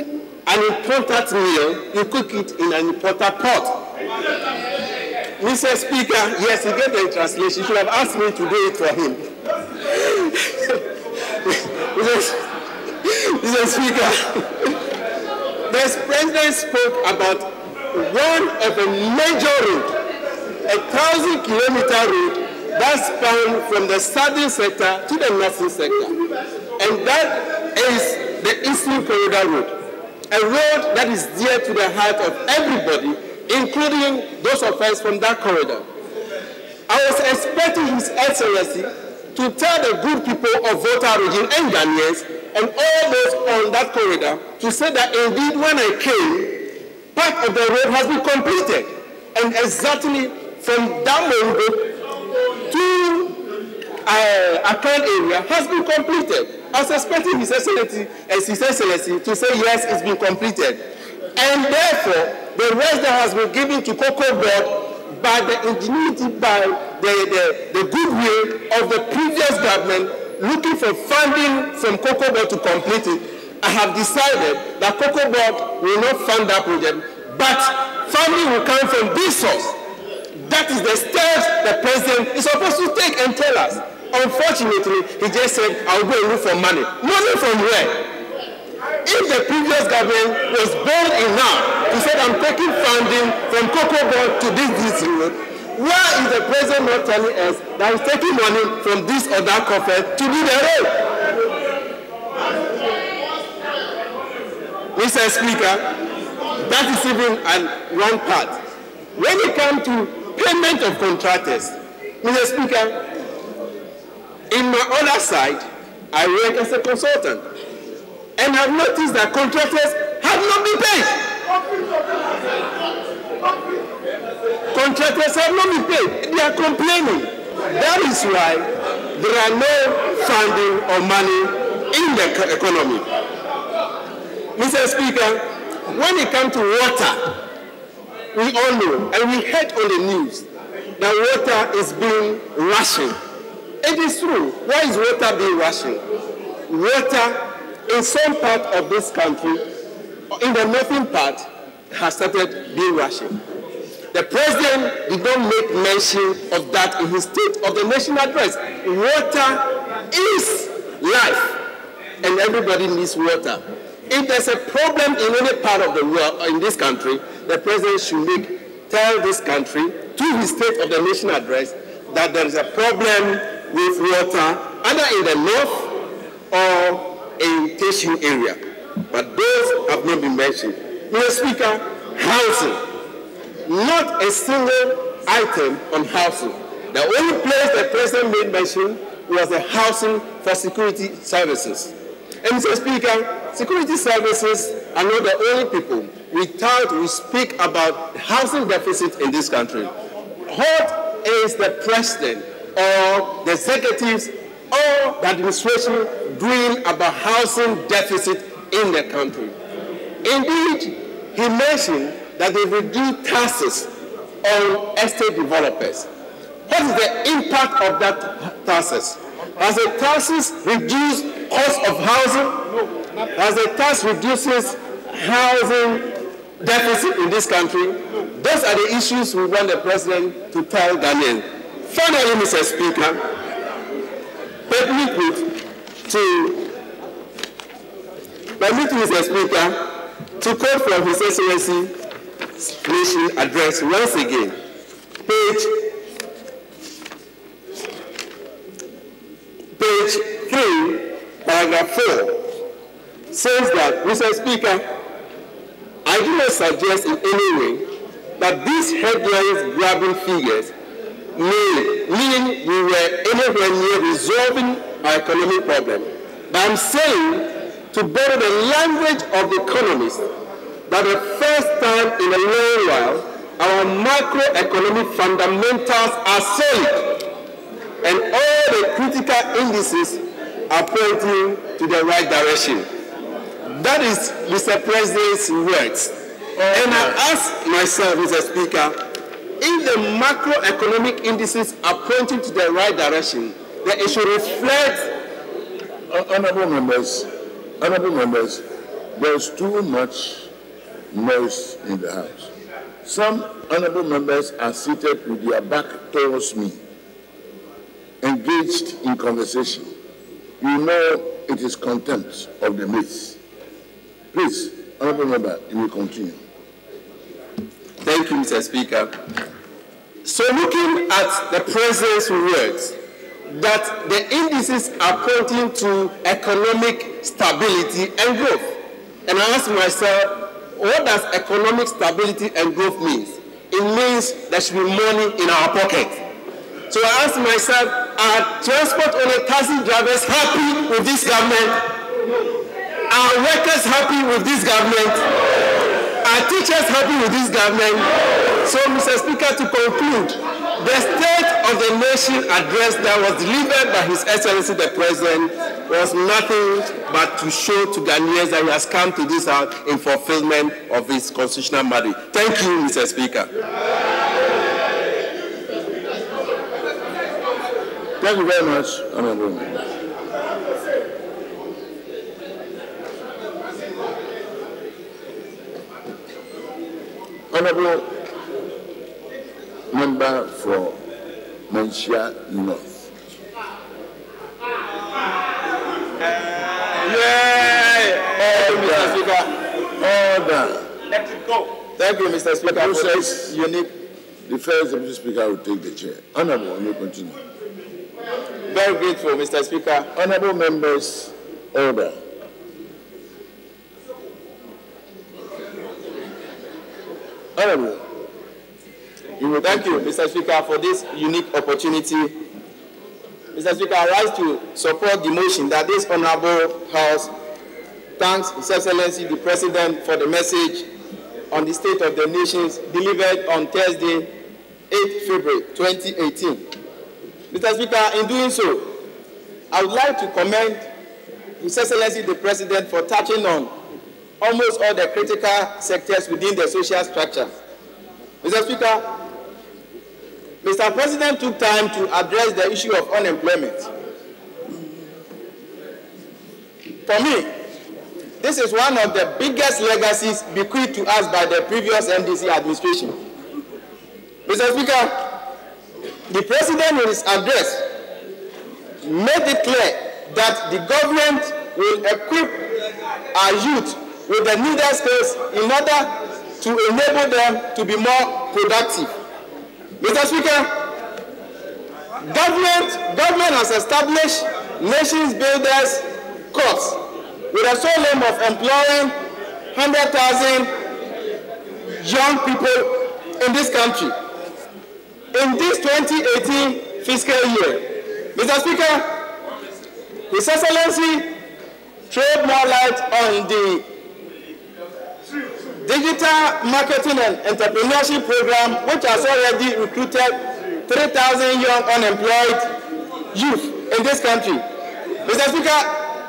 an important meal, you cook it in an important pot. Mr. Speaker, yes, he gave the translation. You should have asked me to do it for him. Mr. Speaker, the President spoke about one of the major roads, a 1,000-kilometer road that spans from the southern sector to the northern sector. And that is the Eastern Corridor Road, a road that is dear to the heart of everybody, including those of us from that corridor. I was expecting His Excellency to tell the good people of Volta region and Ghanaians and all those on that corridor to say that indeed when I came, part of the road has been completed. And exactly from Damongo to Akan area has been completed. I was expecting His Excellency to say yes, it's been completed. And therefore, the rest that has been given to Cocoa Board by the ingenuity, by the goodwill of the previous government looking for funding from Cocoa Board to complete it, I have decided that Cocoa Board will not fund that project, but funding will come from this source. That is the steps the President is supposed to take and tell us. Unfortunately, he just said, I'll go and look for money. Money from where? If the previous government was bold enough to say, I'm taking funding from Cocoa Board to this road, why is the President not telling us that he's taking money from this or that coffin to do the road? Mr. Speaker, that is even one part. When it comes to payment of contractors, Mr. Speaker, in my other side, I work as a consultant, and I've noticed that contractors have not been paid. Contractors have not been paid. They are complaining. That is why there are no funding or money in the economy. Mr. Speaker, when it comes to water, we all know, and we heard on the news, that water is being rationed. It is true. Why is water being rationed? Water in some part of this country, in the northern part, has started being rationed. The President did not make mention of that in his State of the Nation address. Water is life, and everybody needs water. If there's a problem in any part of the world, in this country, the President should tell this country, to his State of the Nation address, that there is a problem with water, either in the north or in Teshu area. But those have not been mentioned. Mr. Speaker, housing. not a single item on housing. The only place the president made mention was the housing for security services. And Mr. Speaker, security services are not the only people we speak about housing deficit in this country. What is the president or the executives or the administration doing about housing deficit in the country? Indeed, he mentioned that they reduced taxes on estate developers. What is the impact of that taxes? Has the taxes reduced cost of housing? Has the tax reduces housing deficit in this country? Those are the issues we want the president to tell Ghanaians. Finally, Mr. Speaker, permit me, Mr. Speaker, to quote from His Excellency Nation Address once again, page 3, paragraph 4, says that, Mr. Speaker, I do not suggest in any way that these headlines-grabbing figures may mean we were anywhere near resolving our economic problem. But I'm saying, to borrow the language of the economists, that the first time in a long while, our macroeconomic fundamentals are solid, and all the critical indices are pointing to the right direction. That is Mr. President's words. And I ask myself, Mr. Speaker, if the macroeconomic indices are pointing to the right direction, then it should reflect. Honorable members, there's too much noise in the House. Some honorable members are seated with their back towards me, engaged in conversation. You know it is contempt of the myths. Please, honorable member, you will continue. Thank you, Mr. Speaker. So looking at the president's words, that the indices are pointing to economic stability and growth. And I ask myself, what does economic stability and growth mean? It means there should be money in our pocket. So I ask myself, are transport owner taxi drivers happy with this government? Are workers happy with this government? Are teachers happy with this government? So, Mr. Speaker, to conclude, the State of the Nation address that was delivered by His Excellency the President was nothing but to show to Ghanaians that he has come to this house in fulfillment of his constitutional mandate. Thank you, Mr. Speaker. Thank you very much, honorable member. Honorable member for Manchia North. Mr. Speaker. Order. Let it go. Thank you, Mr. Speaker. The process, the first deputy speaker will take the chair. Honorable, you may continue. Very grateful, Mr. Speaker. Honorable members, order. Honorable. Thank you, Mr. Speaker, for this unique opportunity. Mr. Speaker, I rise to support the motion that this honorable House thanks His Excellency the President for the message on the State of the Nations delivered on Thursday, 8 February 2018. Mr. Speaker, in doing so, I would like to commend His Excellency the President for touching on almost all the critical sectors within the social structure. Mr. Speaker, Mr. President took time to address the issue of unemployment. For me, this is one of the biggest legacies bequeathed to us by the previous NDC administration. Mr. Speaker, the President in his address made it clear that the government will equip our youth with the needed skills in order to enable them to be more productive. Mr. Speaker, government has established Nations Builders Corps with a sole aim of employing 100,000 young people in this country in this 2018 fiscal year. Mr. Speaker, His Excellency shed more light on the digital marketing and entrepreneurship program, which has already recruited 3,000 young unemployed youth in this country. Mr. Speaker,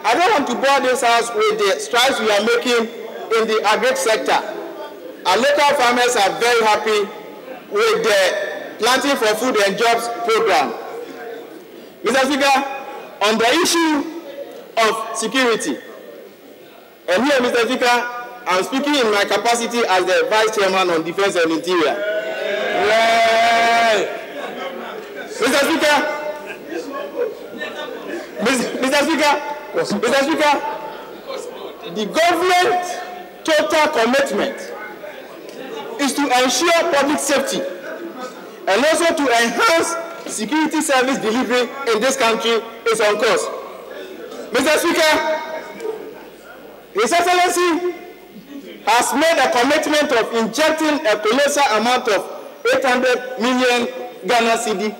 I don't want to bore this house with the strides we are making in the agri sector. Our local farmers are very happy with the Planting for Food and Jobs program. Mr. Speaker, on the issue of security, and here, Mr. Speaker, I'm speaking in my capacity as the Vice Chairman on Defense and Interior. Yeah. Mr. Speaker, the government's total commitment is to ensure public safety and also to enhance security service delivery in this country is on course. Mr. Speaker, His Excellency has made a commitment of injecting a colossal amount of 800 million Ghana cedi,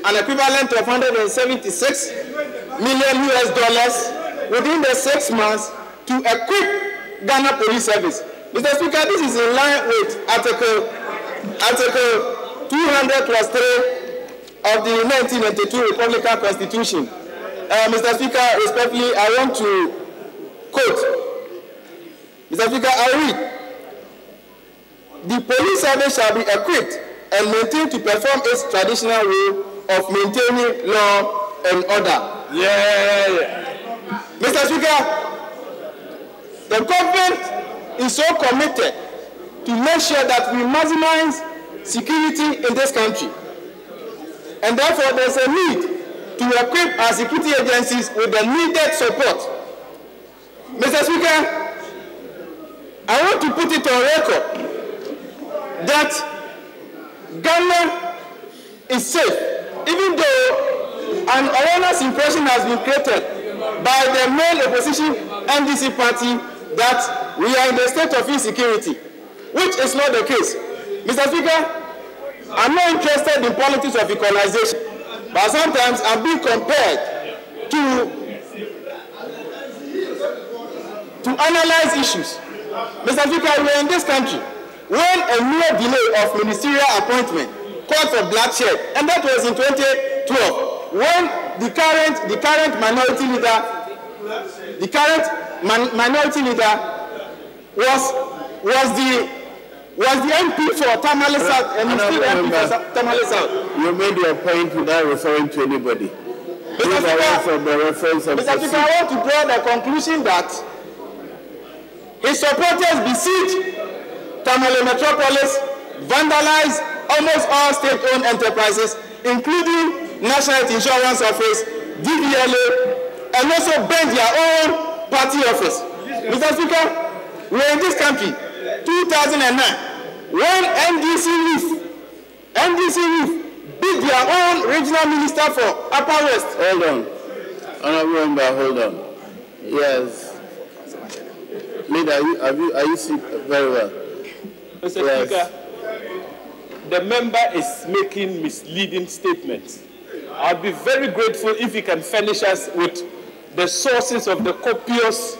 an equivalent of $176 million within the 6 months to equip Ghana Police Service. Mr. Speaker, this is in line with Article 200+3 of the 1992 Republican Constitution. Mr. Speaker, respectfully, I want to quote. Mr. Speaker, I read, the police service shall be equipped and maintained to perform its traditional role of maintaining law and order. Mr. Speaker, the government is so committed to make sure that we maximize security in this country. And therefore, there's a need to equip our security agencies with the needed support. Mr. Speaker, I want to put it on record that Ghana is safe, even though an erroneous impression has been created by the main opposition NDC party that we are in the state of insecurity, which is not the case. Mr. Speaker, I'm not interested in politics of equalization, but sometimes I'm being compelled to analyze issues. Mr. Speaker, we are in this country when a mere delay of ministerial appointment called for bloodshed, and that was in 2012, when the current minority leader was the MP for Tamale South, and he's still MP for Tamale South. You made your point without referring to anybody. Mr. Speaker, I want to draw the conclusion that his supporters besieged Tamale Metropolis, vandalized almost all state-owned enterprises, including National Health Insurance Office, DVLA, and also burned their own party office. Mr. Speaker, we were in this country 2009 when NDC beat their own regional minister for Upper West. Hold on. Honorable member, hold on. Yes. Leader, are you seated very well? Mr. Yes. Speaker, the member is making misleading statements. I'll be very grateful if he can furnish us with the sources of the copious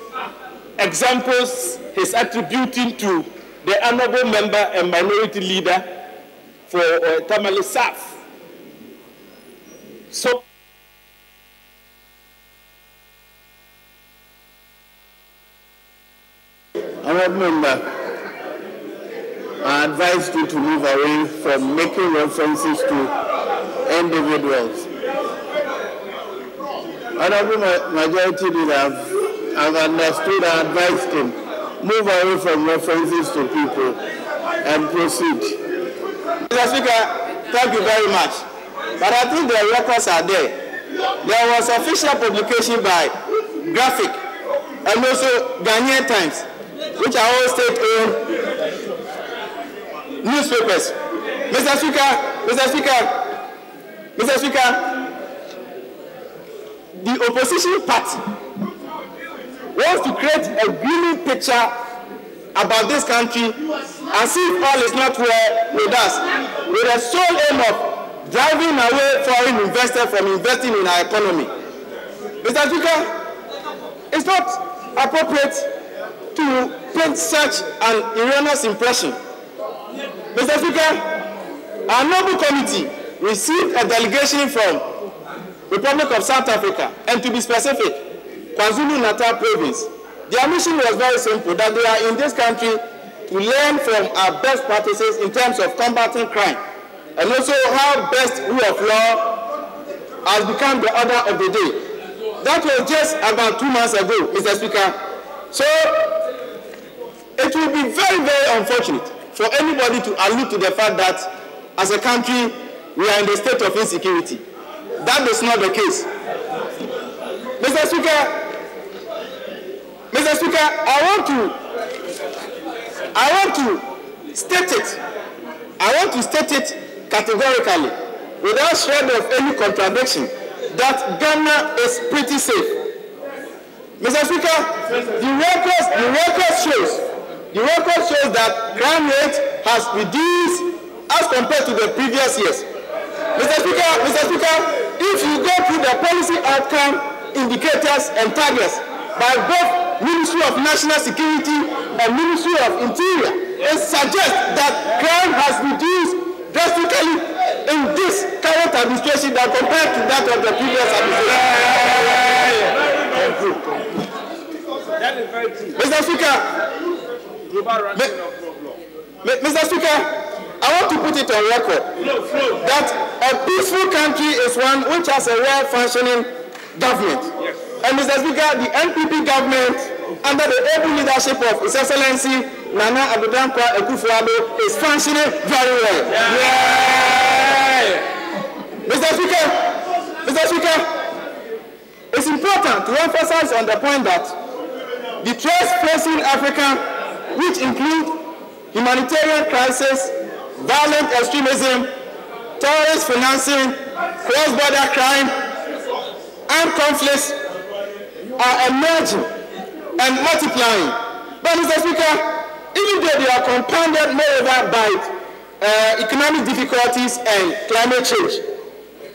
examples he's attributing to the honorable member and minority leader for Tamale South. So, honorable member, I advise you to move away from making references to individuals. Honorable Majority Leader, I've understood and advised him, move away from references to people and proceed. Mr. Speaker, thank you very much. But I think the records are there. There was official publication by Graphic and also Ghanaian Times, which are all state-owned newspapers. Mr. Speaker, the opposition party wants to create a gloomy picture about this country as if all is not well with us, with the sole aim of driving away foreign investors from investing in our economy. Mr. Speaker, it's not appropriate to paint such an erroneous impression. Mr. Speaker, our noble committee received a delegation from Republic of South Africa, and to be specific, KwaZulu-Natal province. Their mission was very simple, that they are in this country to learn from our best practices in terms of combating crime, and also how best rule of law has become the order of the day. That was just about 2 months ago, Mr. Speaker. So it will be very, very unfortunate for anybody to allude to the fact that as a country we are in the state of insecurity. That is not the case. Mr. Speaker, I want to state it. I want to state it categorically, without shred of any contradiction, that Ghana is pretty safe. Mr. Speaker, the record shows that crime rate has reduced as compared to the previous years. Mr. Speaker, if you go through the policy outcome indicators and targets by both Ministry of National Security and Ministry of Interior, it suggests that crime has reduced drastically in this current administration than compared to that of the previous administration. That is very true. Mr. Speaker, I want to put it on record that a peaceful country is one which has a well-functioning government. Yes. And Mr. Speaker, the NPP government, under the able leadership of His Excellency Nana Addo Dankwa Akufo-Addo, is functioning very well. Yeah. Mr. Speaker, it's important to emphasize on the point that the threats facing Africa, which include humanitarian crisis, violent extremism, terrorist financing, cross-border crime, and conflicts are emerging and multiplying. But Mr. Speaker, even though they are compounded moreover by economic difficulties and climate change,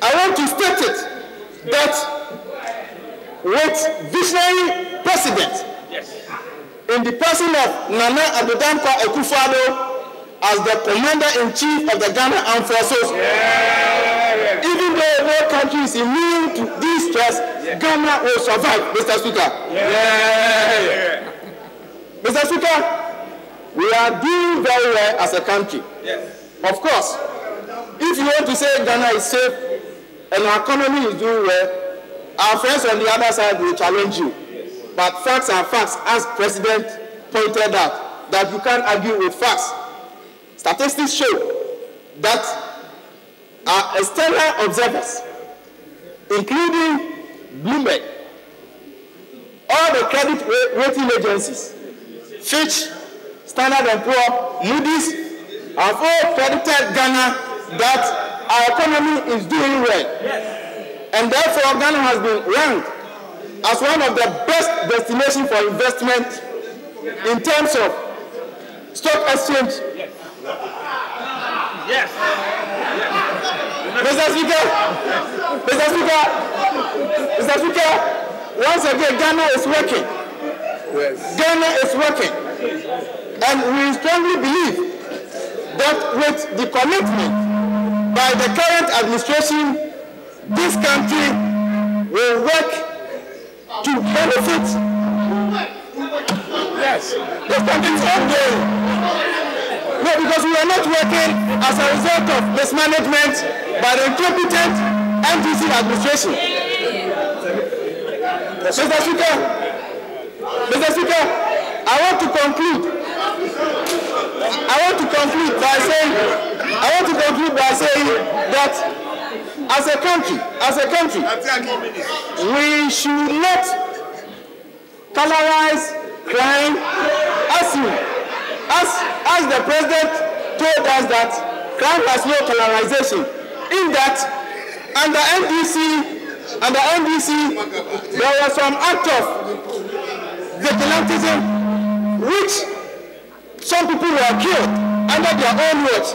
I want to state it that with visionary president in the person of Nana Addo Dankwa Akufo-Addo as the commander-in-chief of the Ghana Armed Forces, even though no country is immune to these threats, Ghana will survive, Mr. Speaker. Mr. Speaker, we are doing very well as a country. Of course, if you want to say Ghana is safe and our economy is doing well, our friends on the other side will challenge you. But facts are facts, as President pointed out, that you can't argue with facts. Statistics show that our external observers, including Bloomberg, all the credit rating agencies, Fitch, Standard & Poor, Moody's, have all credited Ghana that our economy is doing well. And therefore, Ghana has been ranked as one of the best destinations for investment in terms of stock exchange. Yes. Mr. Speaker, once again, Ghana is working. Ghana is working. And we strongly believe that with the commitment by the current administration, this country will work to benefit. Yes. This country is ongoing. No, because we are not working as a result of mismanagement by the incompetent NDC administration. Mr. Speaker, I want to conclude by saying that as a country, we should not colorize crime as the president told us that crime has no colorization. In that, under NDC, there was some act of vigilantism which some people were killed under their own words.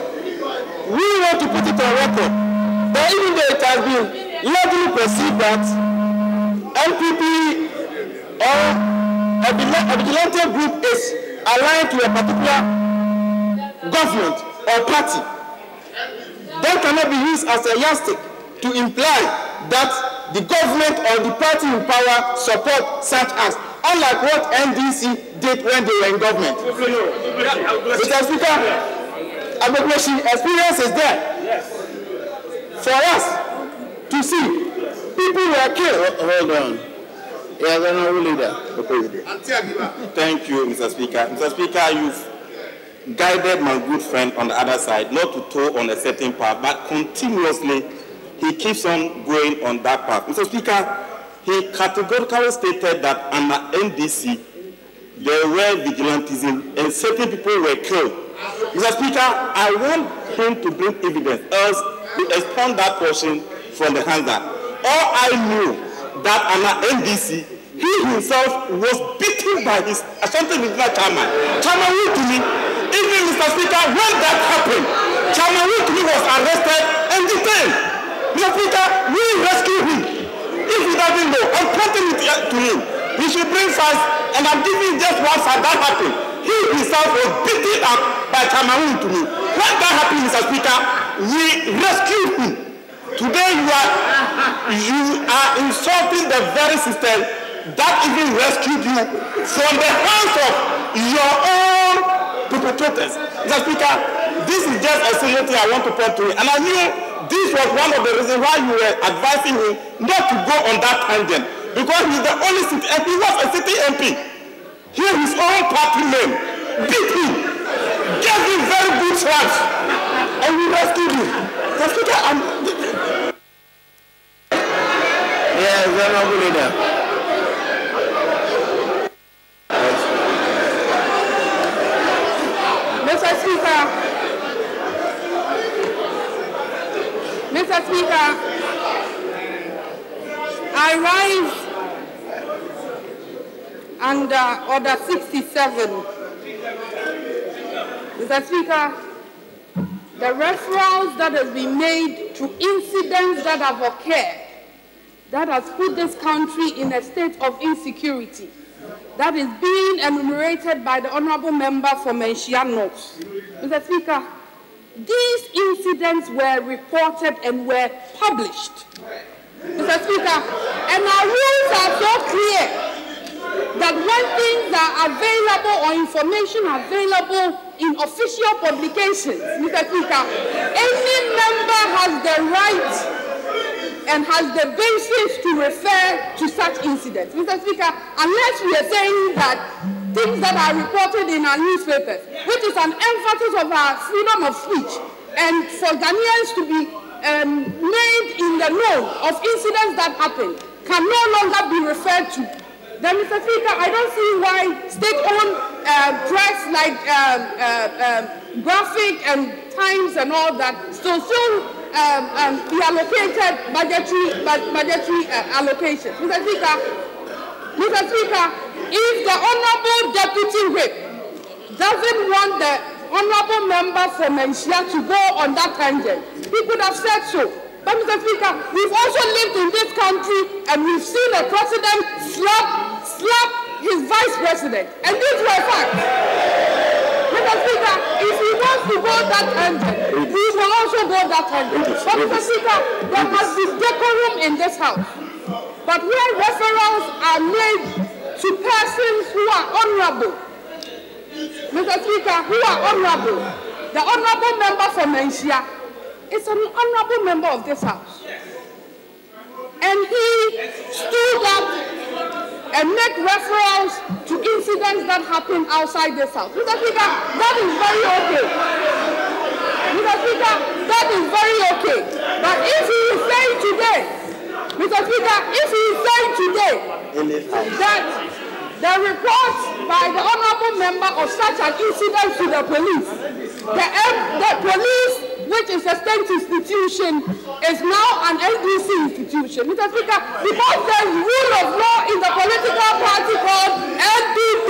We want to put it on record that even though it has been largely perceived that NPP or a vigilante group is aligned to a particular government or party, that cannot be used as a yardstick to imply that the government or the party in power support such acts, unlike what NDC did when they were in government. Mr. Speaker, Agbegbeshi experience is there for us to see. People were killed. Hold on. Yeah, they're not really there. Thank you, Mr. Speaker. Mr. Speaker, you've guided my good friend on the other side not to toe on a certain path, but continuously he keeps on going on that path. Mr. Speaker, he categorically stated that under NDC there were vigilantism and certain people were killed. Mr. Speaker, I want him to bring evidence, else to expand that portion from the hangar. All I knew that under NDC, he himself was beaten by his Ashanti Regional Chairman. Chairman Wikini, even Mr. Speaker, when that happened, Chairman Wikini was arrested and detained. Mr. Speaker, we rescued him. If he doesn't know, I'm pointing it to him. He should bring facts, and I'm giving just one fact that happened. He himself was beaten up by Chairman Wikini. When that happened, Mr. Speaker, we rescued him. Today you are insulting the very system that even rescued you from the hands of your own perpetrators. Mr. Speaker, this is just a serious thing I want to point to. And I knew this was one of the reasons why you were advising him not to go on that tangent. Because he's the only city MP, he was a city MP. Here his own party name beat him, gave him very good slaps, and we rescued him. Mr. Speaker, Yeah, they're not really there. Mr. Speaker, I rise under Order 67. Mr. Speaker, the referrals that has been made to incidents that have occurred that has put this country in a state of insecurity, that is being enumerated by the Honourable Member for Menchia North. Mr. Speaker, these incidents were reported and were published. Mr. Speaker, and our rules are so clear that when things are available or information available in official publications, Mr. Speaker, any member has the right and has the basis to refer to such incidents. Mr. Speaker, unless we are saying that things that are reported in our newspapers, which is an emphasis of our freedom of speech, and for Ghanaians to be made in the know of incidents that happen, can no longer be referred to, then, Mr. Speaker, I don't see why state-owned press like Graphic and Times and all that still be allocated budgetary allocations. Mr. Speaker, if the Honourable Deputy Whip doesn't want the Honourable Member for Menchia to go on that tangent, he could have said so. But, Mr. Speaker, we've also lived in this country and we've seen a president slap his vice president. And these were facts. Mr. Speaker, if he wants to go that tangent, we will also go that tangent. But, Mr. Speaker, there must be decorum in this house. But where referrals are made to persons who are honorable, Mr. Speaker, who are honorable, the Honorable Member for Menchia is an honorable member of this house. And he stood up and made referrals to incidents that happen outside this house. Mr. Speaker, that is very okay. Mr. Speaker, that is very okay. But if he is saying today, Mr. Speaker, if he is saying today that the report by the honorable member of such an incident to the police, the police, which is a state institution, is now an NDC institution. Mr. Speaker, because there is rule of law in the political party called NPP,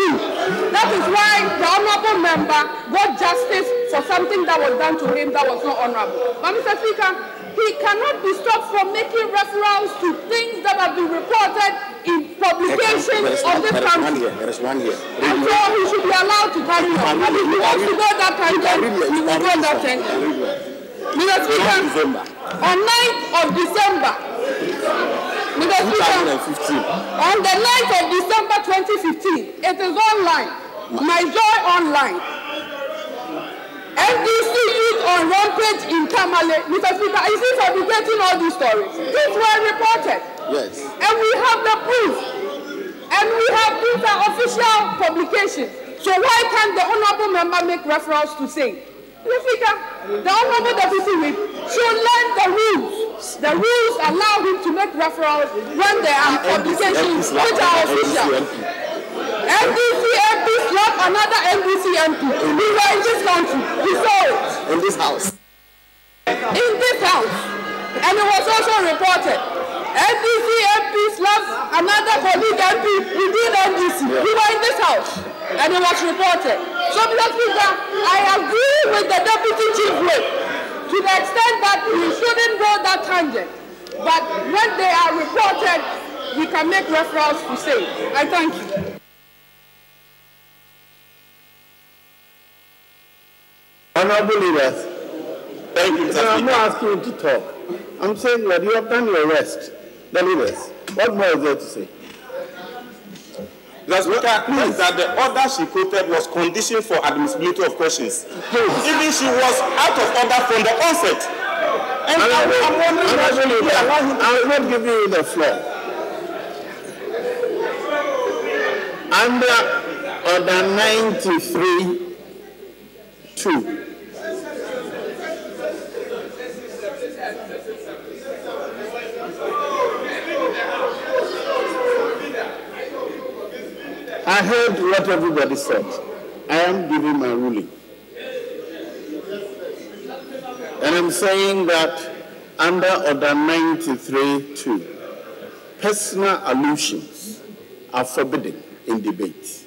that is why the honorable member got justice for something that was done to him that was not honorable. But Mr. Speaker, he cannot be stopped from making reference to things that have been reported in publications of this country. There is one here. And so he should be allowed to carry on. And if he wants to go that tangent, he will go that tangent. Mr. Speaker, on 9th of December, Mr. Speaker, on the 9th of December 2015, it is online, My Joy Online. NDC youth on rampage in Tamale. Mr. Speaker, is he fabricating all these stories? These were reported. Yes. And we have the proof. And we have these are official publications. So why can't the honorable member make reference to say? Mr. Speaker, the honorable deputy whip should learn the rules. The rules allow him to make reference when there are publications which are official. NDC MP slapped another NDC MP. We were in this country. We saw it. In this house. In this house. And it was also reported. NDC MP slapped another colleague MP within NDC. Yeah. We were in this house. And it was reported. So, Mr. Speaker, I agree with the Deputy Chief Whip to the extent that we shouldn't go that tangent. But when they are reported, we can make reference to say. I thank you. Honorable leaders, Thank you, Mr. Speaker. I'm not asking you to talk. I'm saying that you have done your rest. The leaders, what more is there to say? Mr. Speaker, please, that the order she quoted was conditioned for admissibility of questions. Even she was out of order from the onset. And I'm wondering why she didn't allow him. I will not give you the floor. Under order 93(2). I heard what everybody said. I am giving my ruling. And I'm saying that under order 93(2), personal allusions are forbidden in debate.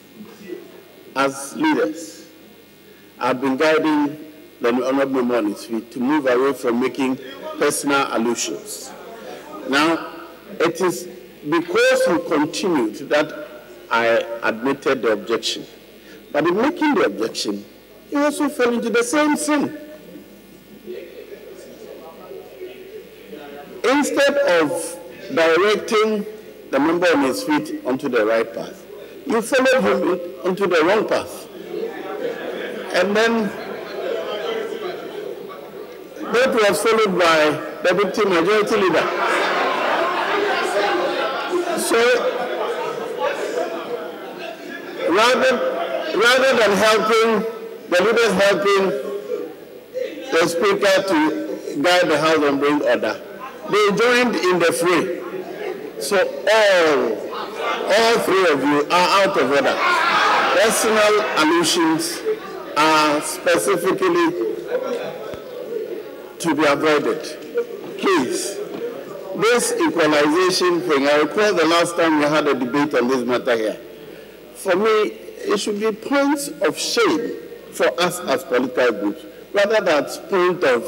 As leaders, I've been guiding the honorable member on his feet to move away from making personal allusions. Now, it is because he continued that I admitted the objection. But in making the objection, he also fell into the same sin. Instead of directing the member on his feet onto the right path, you followed him onto the wrong path. And then that was followed by the Deputy Majority Leader. So, rather than helping, the leaders helping the Speaker to guide the House and bring order, they joined in the fray. So all three of you are out of order. Personal allusions are specifically to be avoided. Please, this equalization thing, I recall the last time we had a debate on this matter here. For me, it should be points of shame for us as political groups, rather than point of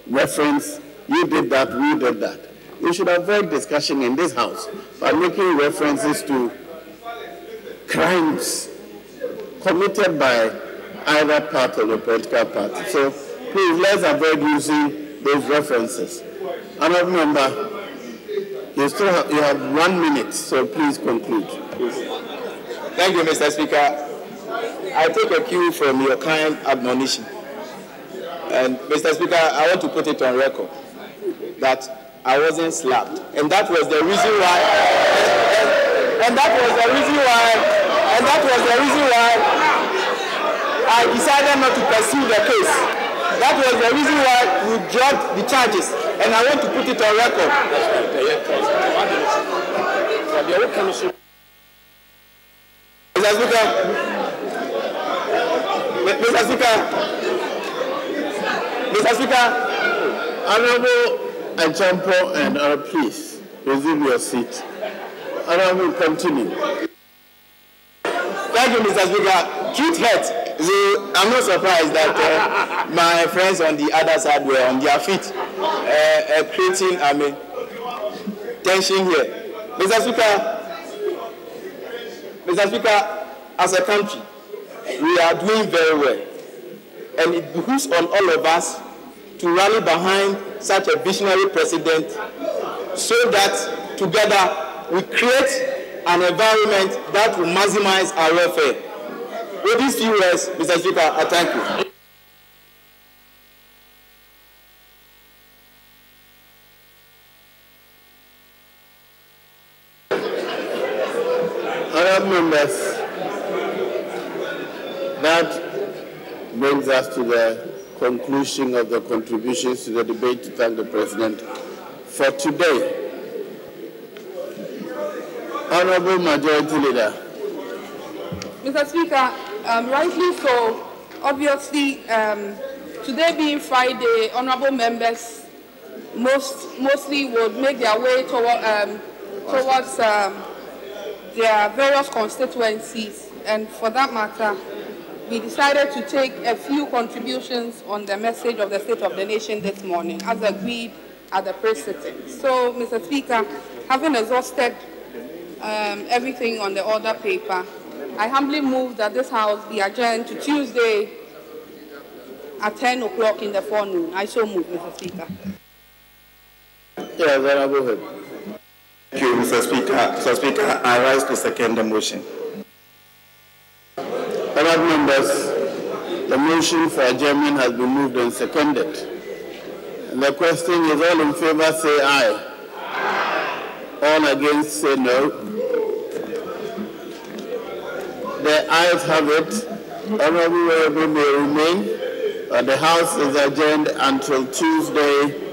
reference, you did that, we did that. We should avoid discussion in this house by making references to crimes committed by either part of the political party. So please, let's avoid using those references. Honourable member, you have 1 minute, so please conclude. Thank you, Mr. Speaker. I take a cue from your kind admonition. And Mr. Speaker, I want to put it on record that I wasn't slapped. And that was the reason why, I decided not to pursue the case. That was the reason why we dropped the charges. And I want to put it on record. Mr. Speaker, Honorable Achampo and please resume your seat. Honorable, continue. Thank you, Mr. Speaker. Truth hurts. So I'm not surprised that my friends on the other side were on their feet, creating, tension here. Mr. Speaker, as a country, we are doing very well. And it behooves on all of us to rally behind such a visionary president so that together we create an environment that will maximize our welfare. With these few words, Mr. Speaker, I thank you. Honourable members, that brings us to the conclusion of the contributions to the debate. To thank the President for today. Honourable Majority Leader. Mr. Speaker, rightly so, obviously, today being Friday, honourable members mostly would make their way towards their various constituencies, and for that matter, we decided to take a few contributions on the message of the State of the Nation this morning, as agreed at the press sitting. So, Mr. Speaker, having exhausted everything on the order paper, I humbly move that this House be adjourned to Tuesday at 10 o'clock in the forenoon. I so move, Mr. Speaker. Yes, Honourable Head. Thank you, Mr. Speaker. Mr. Speaker, I rise to second the motion. Honourable members, the motion for adjournment has been moved and seconded. And the question is, all in favour say aye. All against say no. The ayes have it. Honourable Wearable may remain. The House is adjourned until Tuesday,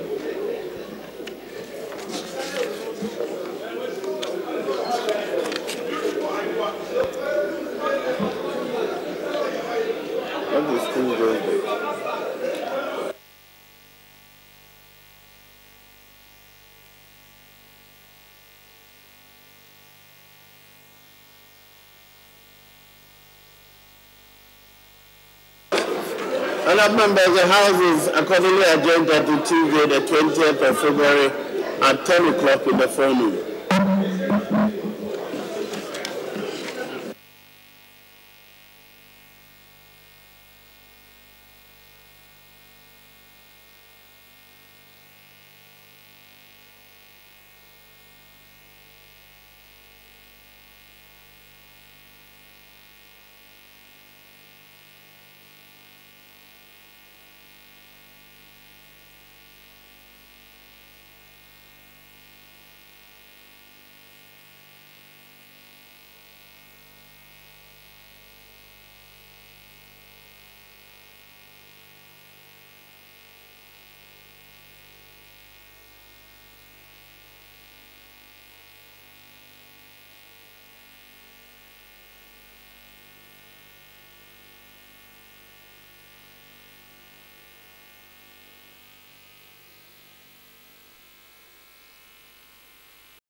Honourable members, the House is accordingly adjourned until Tuesday, the 20th of February at 10 o'clock in the forenoon.